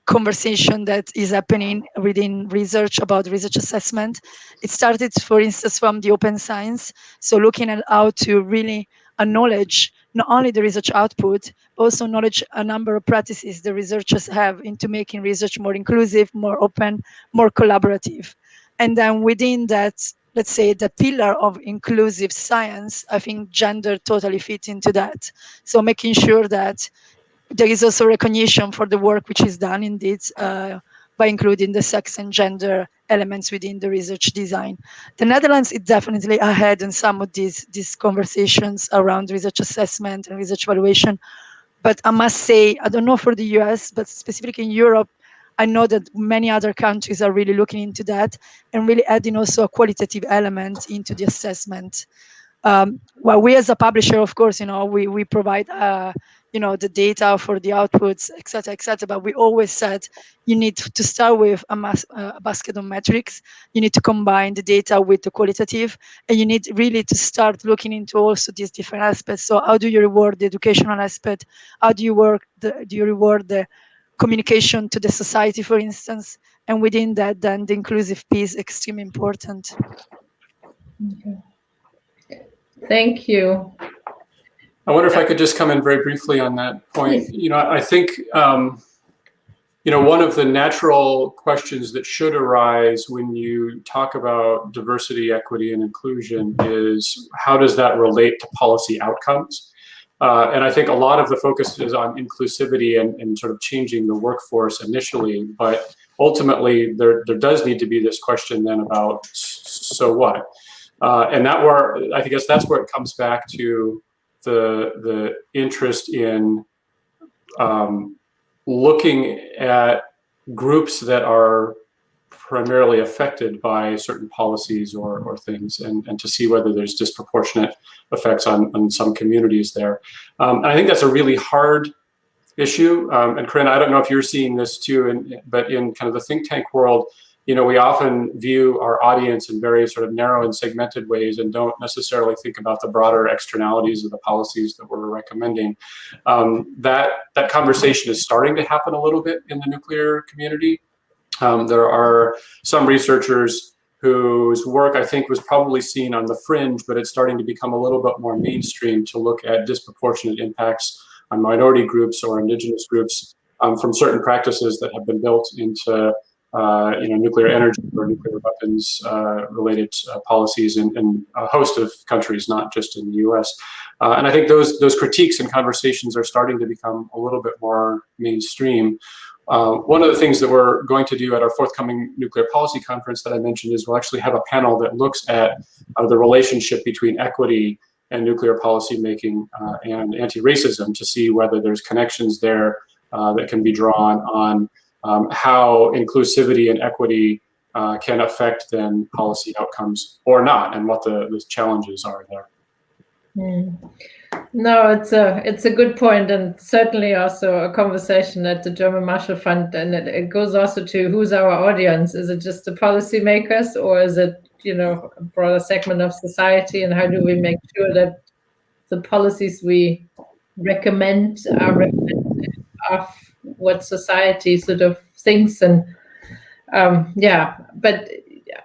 conversation that is happening within research about research assessment. It started, for instance, from the open science. So looking at how to really acknowledge not only the research output, but also acknowledge a number of practices the researchers have into making research more inclusive, more open, more collaborative. And then within that, let's say the pillar of inclusive science, I think gender totally fits into that. So making sure that there is also recognition for the work which is done indeed by including the sex and gender elements within the research design. The Netherlands is definitely ahead in some of these conversations around research assessment and research evaluation. But I must say, I don't know for the US, but specifically in Europe, I know that many other countries are really looking into that and really adding also a qualitative element into the assessment. Well, we as a publisher, of course, we provide, the data for the outputs, et cetera, but we always said you need to start with a basket of metrics. You need to combine the data with the qualitative, and you need really to start looking into also these different aspects. So how do you reward the educational aspect? How do you reward the communication to the society, for instance? And within that, then the inclusive piece, extremely important.
Okay. Thank you.
I wonder if I could just come in very briefly on that point. I think, one of the natural questions that should arise when you talk about diversity, equity, and inclusion is how does that relate to policy outcomes? And I think a lot of the focus is on inclusivity and sort of changing the workforce initially, but ultimately there does need to be this question then about so what? And I guess that's where it comes back to the interest in looking at groups that are primarily affected by certain policies or things, and to see whether there's disproportionate effects on some communities there. And I think that's a really hard issue. And Corinna, I don't know if you're seeing this too, but in kind of the think tank world, we often view our audience in very sort of narrow and segmented ways and don't necessarily think about the broader externalities of the policies that we're recommending. That conversation is starting to happen a little bit in the nuclear community. There are some researchers whose work I think was probably seen on the fringe, but it's starting to become a little bit more mainstream to look at disproportionate impacts on minority groups or indigenous groups from certain practices that have been built into nuclear energy or nuclear weapons related policies in a host of countries, not just in the US. And I think those critiques and conversations are starting to become a little bit more mainstream. One of the things that we're going to do at our forthcoming nuclear policy conference that I mentioned is we'll actually have a panel that looks at the relationship between equity and nuclear policy making and anti-racism to see whether there's connections there that can be drawn on how inclusivity and equity can affect then policy outcomes or not, and what the challenges are there.
No, it's a good point, and certainly also a conversation at the German Marshall Fund, and it goes also to who's our audience. Is it just the policymakers, or is it a broader segment of society, and how do we make sure that the policies we recommend are representative of what society sort of thinks? And but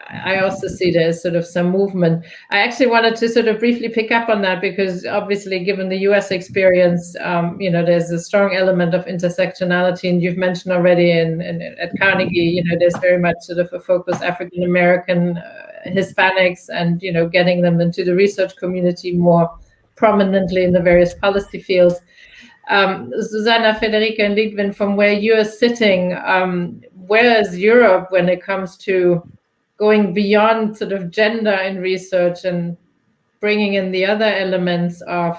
I also see there's sort of some movement. I actually wanted to sort of briefly pick up on that because obviously, given the US experience, there's a strong element of intersectionality, and you've mentioned already at Carnegie, there's very much sort of a focus African American, Hispanics, and getting them into the research community more prominently in the various policy fields. Susana, Federica, and Lidwien, from where you're sitting, where is Europe when it comes to going beyond sort of gender in research and bringing in the other elements of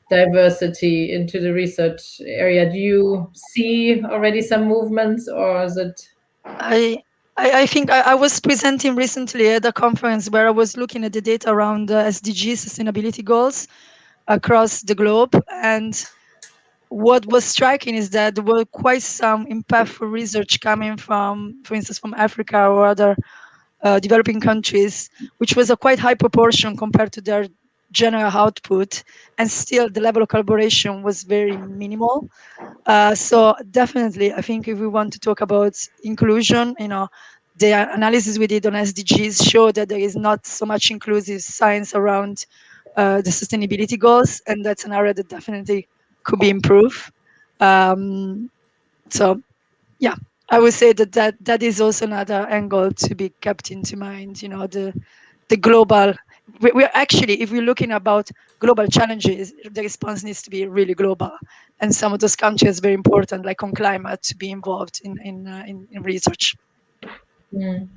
diversity into the research area? Do you see already some movements, or is it?
I think I was presenting recently at a conference where I was looking at the data around SDG sustainability goals across the globe, and what was striking is that there were quite some impactful research coming from, for instance, from Africa or other developing countries, which was a quite high proportion compared to their general output, and still the level of collaboration was very minimal. So definitely, I think if we want to talk about inclusion, the analysis we did on SDGs show that there is not so much inclusive science around the sustainability goals, and that's an area that definitely could be improved. So yeah, I would say that is also another angle to be kept into mind. The global. We're actually, if we're looking about global challenges, the response needs to be really global, and some of those countries very important, like on climate, to be involved in research.
Mm.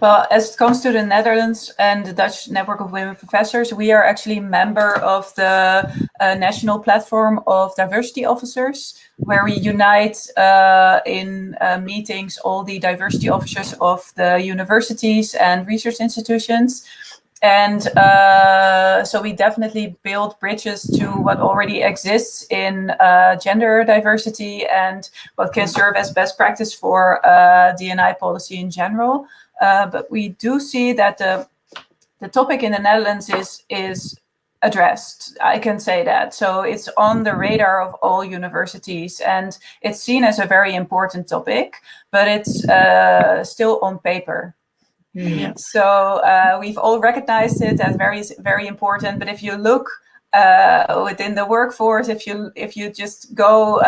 Well, as it comes to the Netherlands and the Dutch Network of Women Professors, we are actually a member of the National Platform of Diversity Officers, where we unite in meetings all the diversity officers of the universities and research institutions. And so we definitely build bridges to what already exists in gender diversity and what can serve as best practice for D&I policy in general. But we do see that the topic in the Netherlands is addressed. I can say that. So it's on the radar of all universities, and it's seen as a very important topic, but it's still on paper.
Yeah.
So we've all recognized it as very, very important. But if you look within the workforce, if you just go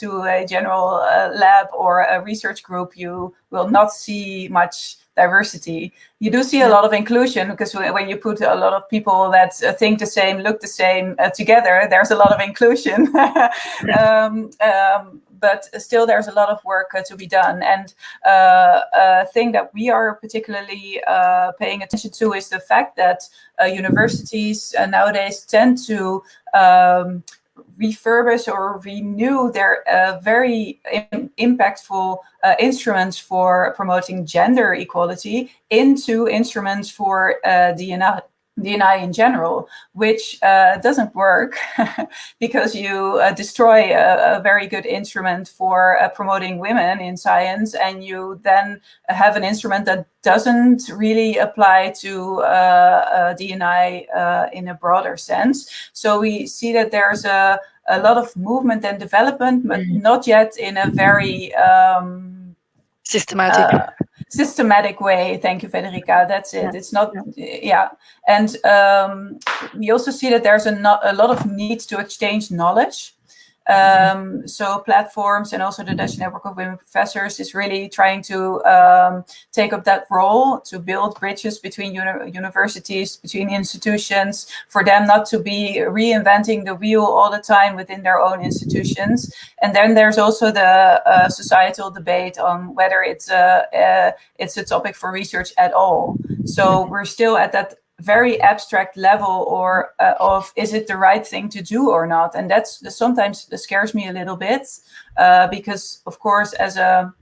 to a general lab or a research group, you will not see much diversity. You do see a lot of inclusion, because when you put a lot of people that think the same, look the same together, there's a lot of inclusion. But still there's a lot of work to be done. And a thing that we are particularly paying attention to is the fact that universities nowadays tend to refurbish or renew their very impactful instruments for promoting gender equality into instruments for D&I in general, which doesn't work because you destroy a very good instrument for promoting women in science, and you then have an instrument that doesn't really apply to D&I in a broader sense. So we see that there's a lot of movement and development, but not yet in a very systematic way. Thank you, Federica. That's it. It's not, And we also see that there's a lot of need to exchange knowledge. So platforms and also the Dutch Network of Women Professors is really trying to take up that role to build bridges between universities, between institutions, for them not to be reinventing the wheel all the time within their own institutions. And then there's also the societal debate on whether it's a topic for research at all. So we're still at that very abstract level or of is it the right thing to do or not, and that's sometimes scares me a little bit because of course as a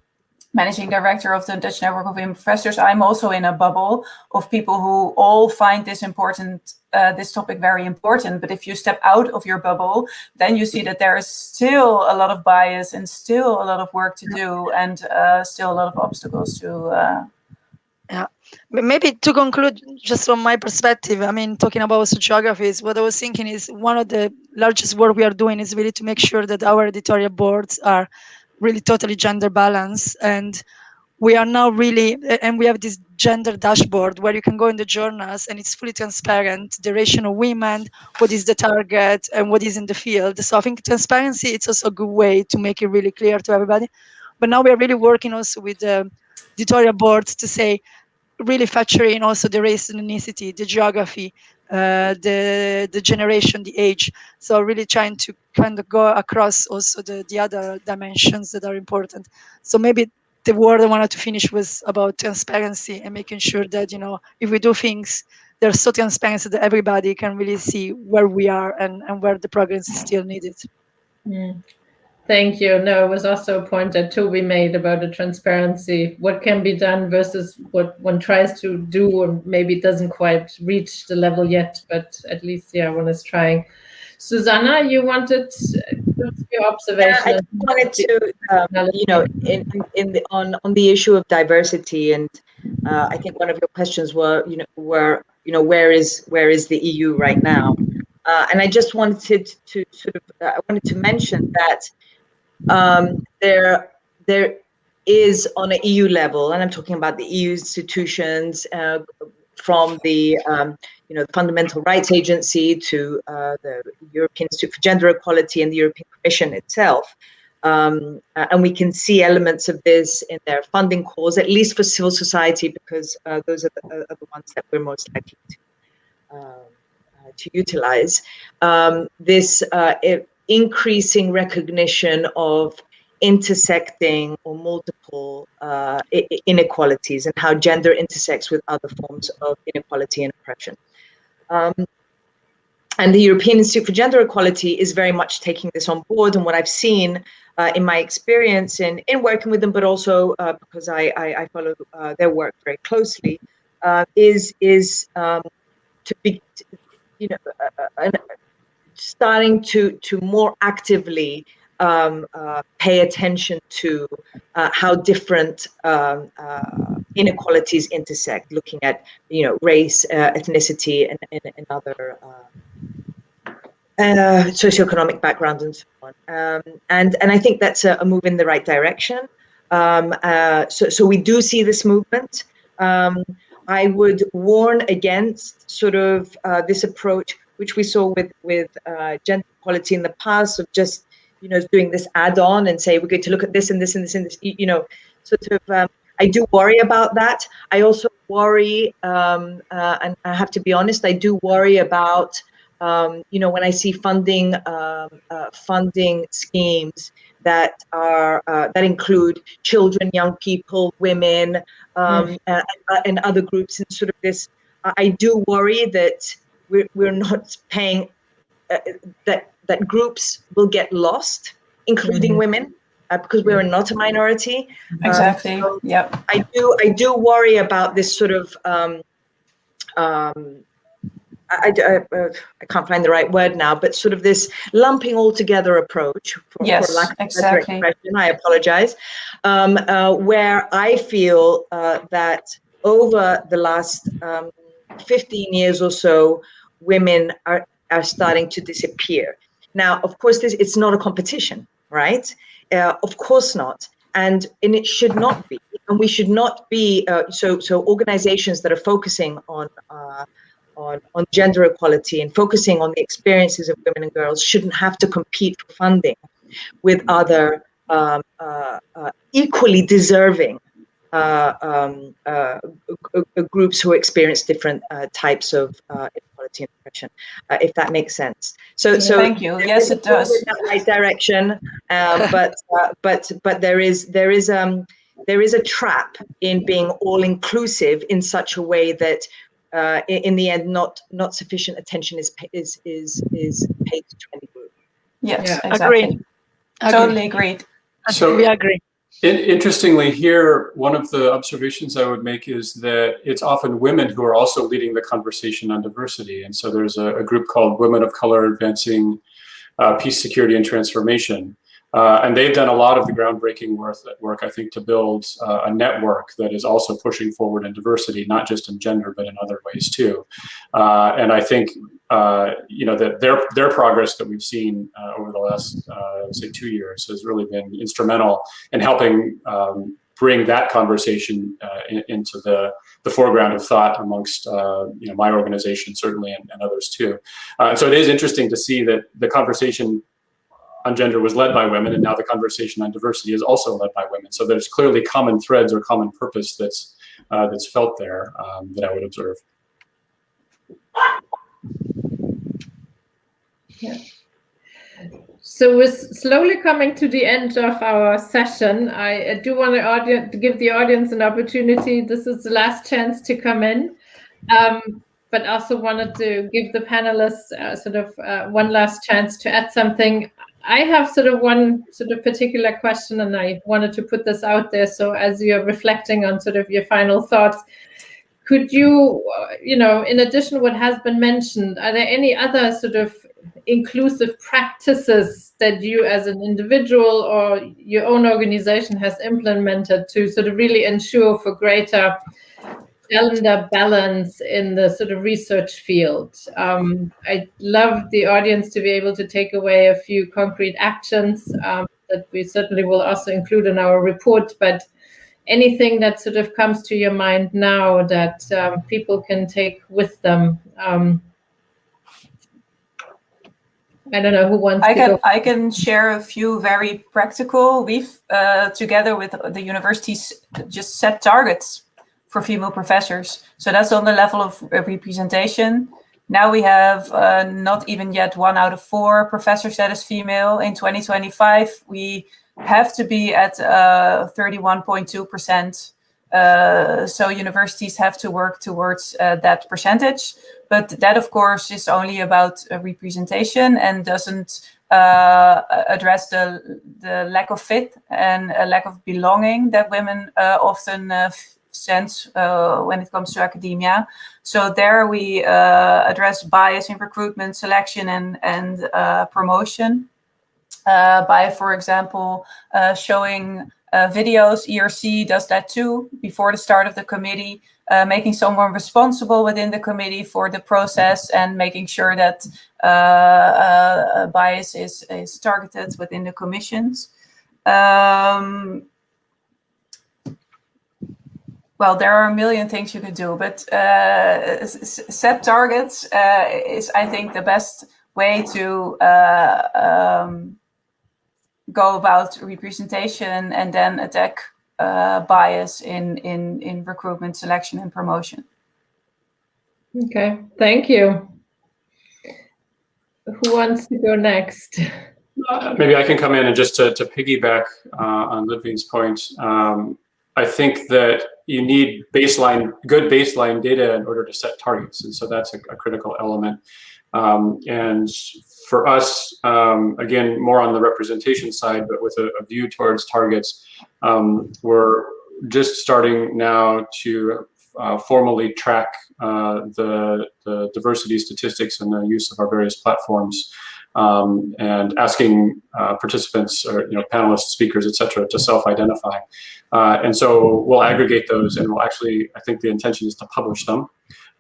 managing director of the Dutch Network of Women Professors, I'm also in a bubble of people who all find this topic very important. But if you step out of your bubble, then you see that there is still a lot of bias and still a lot of work to do, and still a lot of obstacles to
Maybe to conclude, just from my perspective, I mean, talking about sociographies, what I was thinking is one of the largest work we are doing is really to make sure that our editorial boards are really totally gender balanced. And we are now really, and we have this gender dashboard where you can go in the journals and it's fully transparent, the ratio of women, what is the target and what is in the field. So I think transparency, it's also a good way to make it really clear to everybody. But now we are really working also with the editorial boards to say, really factoring also the race and ethnicity, the geography, the generation, the age. So really trying to kind of go across also the other dimensions that are important. So maybe the word I wanted to finish was about transparency and making sure that, if we do things, they're so transparent that everybody can really see where we are and where the progress is still needed.
Thank you. No, it was also a point that Toby made about the transparency, what can be done versus what one tries to do, or maybe doesn't quite reach the level yet, but at least, one is trying. Susana, you wanted your observation.
I wanted to, on the issue of diversity, and I think one of your questions were where is the EU right now? And I just wanted to mention that there is on an EU level, and I'm talking about the EU institutions, from the Fundamental Rights Agency to the European Institute for Gender Equality and the European Commission itself. And we can see elements of this in their funding calls, at least for civil society, because those are the ones that we're most likely to utilize. This increasing recognition of intersecting or multiple inequalities and how gender intersects with other forms of inequality and oppression. And the European Institute for Gender Equality is very much taking this on board. And what I've seen in my experience in working with them, but also because I follow their work very closely, is to be, starting to more actively pay attention to how different inequalities intersect, looking at race, ethnicity, and other socioeconomic backgrounds and so on. And I think that's a move in the right direction. So we do see this movement. I would warn against sort of this approach, which we saw with gender equality in the past, of just doing this add-on and say we're going to look at this and this and this and this. I do worry about that. I also worry, and I have to be honest, I do worry about when I see funding schemes that are that include children, young people, women, and other groups, and sort of this. I do worry that we're not paying that groups will get lost, including women, because we're not a minority.
Exactly.
So
yep.
I do worry about this sort of. I can't find the right word now, but sort of this lumping all together approach, for lack of
exactly.
expression, I apologize, where I feel that over the last 15 years or so, women are starting to disappear. Now, of course, it's not a competition, right? Of course not. And it should not be. And we should not be, so organizations that are focusing on gender equality and focusing on the experiences of women and girls shouldn't have to compete for funding with other equally deserving groups who experience different types of inequality and oppression, if that makes sense. So
thank you. Yes, it does.
In that right direction, but there is a trap in being all inclusive in such a way that in the end, not sufficient attention is paid to any group.
Yes, exactly. Totally agreed.
So we agree.
Interestingly here, one of the observations I would make is that it's often women who are also leading the conversation on diversity. And so there's a group called Women of Color Advancing Peace, Security, and Transformation. And they've done a lot of the groundbreaking work, I think, to build a network that is also pushing forward in diversity, not just in gender, but in other ways too. And I think, that their progress that we've seen over the last, say, 2 years has really been instrumental in helping bring that conversation into the foreground of thought amongst, my organization, certainly, and others too. So it is interesting to see that the conversation on gender was led by women, and now the conversation on diversity is also led by women. So there's clearly common threads or common purpose that's felt there that I would observe.
Yeah. So we're slowly coming to the end of our session. I do want to give the audience an opportunity. This is the last chance to come in, but also wanted to give the panelists one last chance to add something. I have one particular question, and I wanted to put this out there. So as you're reflecting on your final thoughts, could you, in addition to what has been mentioned, are there any other inclusive practices that you as an individual or your own organization has implemented to really ensure for greater gender balance in the sort of research field. I'd love the audience to be able to take away a few concrete actions that we certainly will also include in our report, but anything that sort of comes to your mind now that people can take with them. I don't know who wants to go.
I can share a few very practical. We've, together with the universities, just set targets for female professors. So that's on the level of representation. Now we have not even yet 1 out of 4 professors that is female. In 2025, we have to be at 31.2%. So universities have to work towards that percentage. But that, of course, is only about representation and doesn't address the lack of fit and a lack of belonging that women often sense when it comes to academia. So there we address bias in recruitment, selection, and promotion by, for example, showing videos. ERC does that too before the start of the committee, making someone responsible within the committee for the process and making sure that bias is targeted within the commissions. Well, there are a million things you could do, but set targets is, I think, the best way to go about representation and then attack bias in recruitment, selection, and promotion.
Okay, thank you. Who wants to go next?
Maybe I can come in and just to piggyback on Lidwien's point. I think that you need good baseline data in order to set targets, and so that's a critical element. And for us, again, more on the representation side, but with a view towards targets, we're just starting now to formally track the diversity statistics and the use of our various platforms, and asking participants or panelists, speakers, etc., to self-identify. And so we'll aggregate those, and we'll actually, I think the intention is to publish them,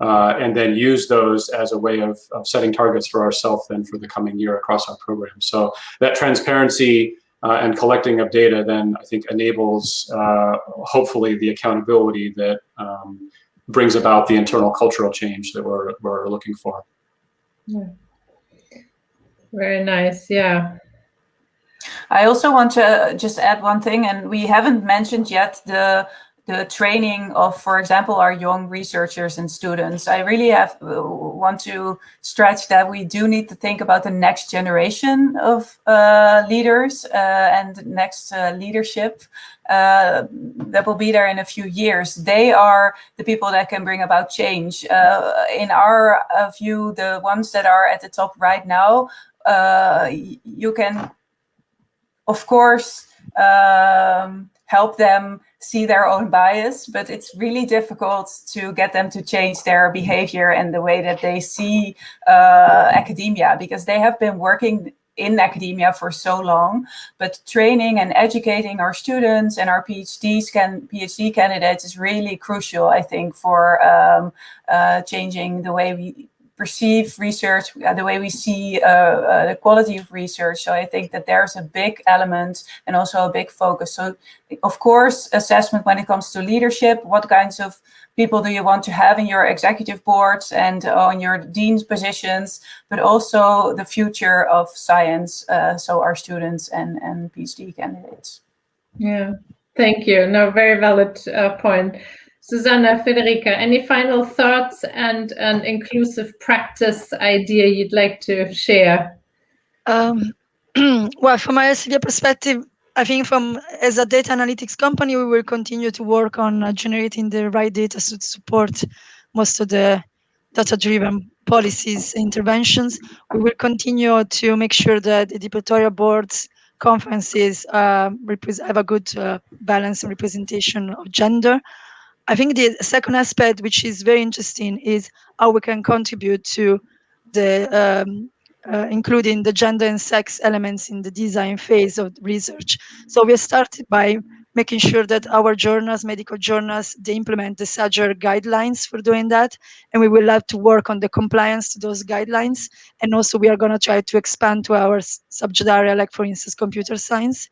and then use those as a way of setting targets for ourselves and for the coming year across our program. So that transparency and collecting of data then, I think, enables hopefully the accountability that brings about the internal cultural change that we're looking for.
Yeah. Very nice, yeah.
I also want to just add one thing, and we haven't mentioned yet the training of, for example, our young researchers and students. I really want to stretch that we do need to think about the next generation of leaders and next leadership that will be there in a few years. They are the people that can bring about change. In our view, the ones that are at the top right now, you can, of course, help them see their own bias, but it's really difficult to get them to change their behavior and the way that they see academia, because they have been working in academia for so long. But training and educating our students and our PhD candidates is really crucial, I think, for changing the way we perceive research, the way we see the quality of research. So I think that there's a big element and also a big focus. So of course, assessment when it comes to leadership, what kinds of people do you want to have in your executive boards and on your dean's positions, but also the future of science, so our students and PhD candidates.
Yeah, thank you. No, very valid point. Susana, Federica, any final thoughts and an inclusive practice idea you'd like to share?
Well, from my Elsevier perspective, I think as a data analytics company, we will continue to work on generating the right data to support most of the data-driven policies, interventions. We will continue to make sure that the editorial boards, conferences have a good balance and representation of gender. I think the second aspect, which is very interesting, is how we can contribute to the including the gender and sex elements in the design phase of research. So we started by making sure that our journals, medical journals, they implement the SAGR guidelines for doing that. And we will have to work on the compliance to those guidelines. And also we are going to try to expand to our subject area, like for instance, computer science.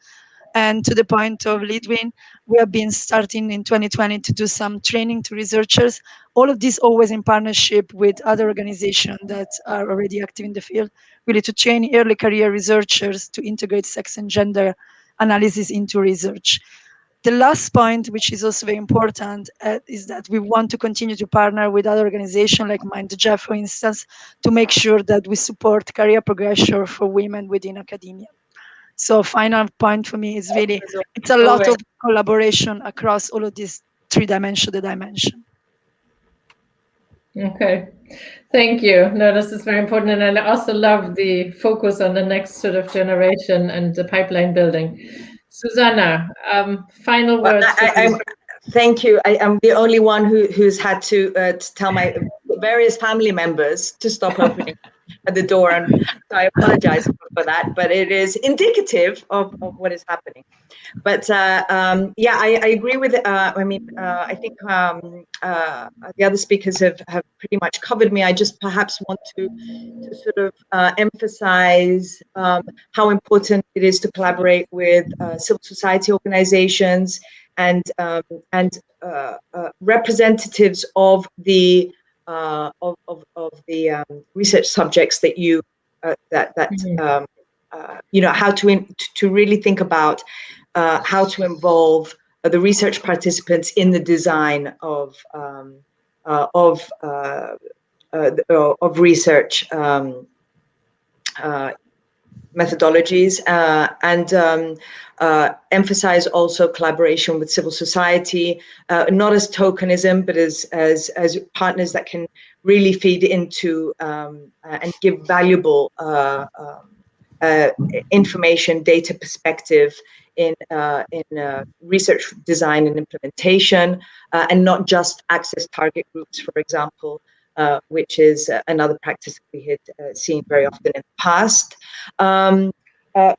And to the point of Lidwien, we have been starting in 2020 to do some training to researchers. All of this always in partnership with other organizations that are already active in the field, really to train early career researchers to integrate sex and gender analysis into research. The last point, which is also very important, is that we want to continue to partner with other organizations like MindJet, for instance, to make sure that we support career progression for women within academia. So final point for me is really, it's a lot of collaboration across all of these three dimensions that I mentioned.
Okay, thank you. No, this is very important. And I also love the focus on the next sort of generation and the pipeline building. Susana, final words.
Thank you. I'm the only one who's had to tell my various family members to stop opening at the door, and so I apologize for that, but it is indicative of what is happening. But yeah, I agree with I think the other speakers have pretty much covered me. I just perhaps want to sort of emphasize how important it is to collaborate with civil society organizations and representatives of the research subjects that you you know, how to really think about how to involve the research participants in the design of research methodologies, and emphasize also collaboration with civil society, not as tokenism, but as partners that can really feed into and give valuable information, data perspective in research design and implementation, and not just access target groups, for example, which is another practice we had seen very often in the past.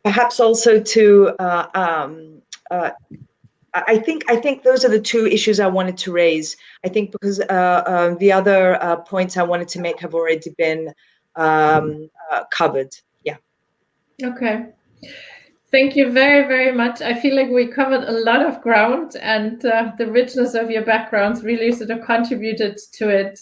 Perhaps also to I think those are the two issues I wanted to raise. I think because the other points I wanted to make have already been covered. Yeah.
Okay. Thank you very, very much. I feel like we covered a lot of ground, and the richness of your backgrounds really sort of contributed to it.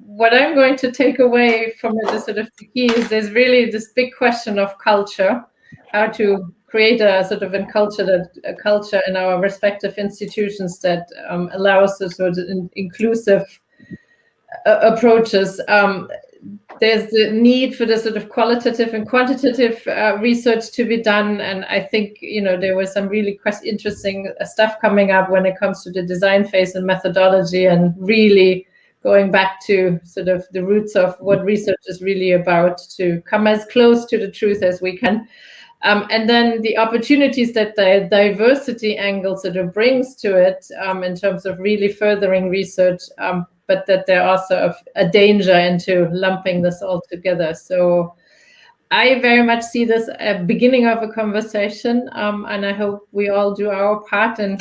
What I'm going to take away from it is sort of the key is there's really this big question of culture, how to create a sort of a culture in our respective institutions that allows us sort of inclusive approaches. There's the need for the sort of qualitative and quantitative research to be done, and I think, you know, there was some really interesting stuff coming up when it comes to the design phase and methodology, and really going back to sort of the roots of what research is really about, to come as close to the truth as we can. And then the opportunities that the diversity angle sort of brings to it in terms of really furthering research, but that there are also a danger into lumping this all together. So I very much see this a beginning of a conversation, and I hope we all do our part in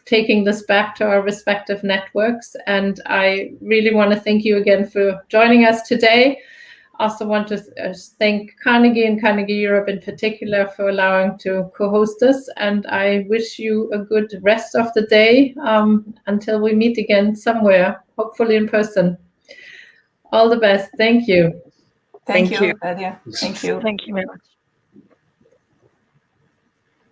taking this back to our respective networks. And I really want to thank you again for joining us today. Also want to thank Carnegie and Carnegie Europe in particular for allowing to co-host us. And I wish you a good rest of the day until we meet again somewhere, hopefully in person. All the best. Thank you.
Thank you, Nadia. Thank you.
Thank you very much.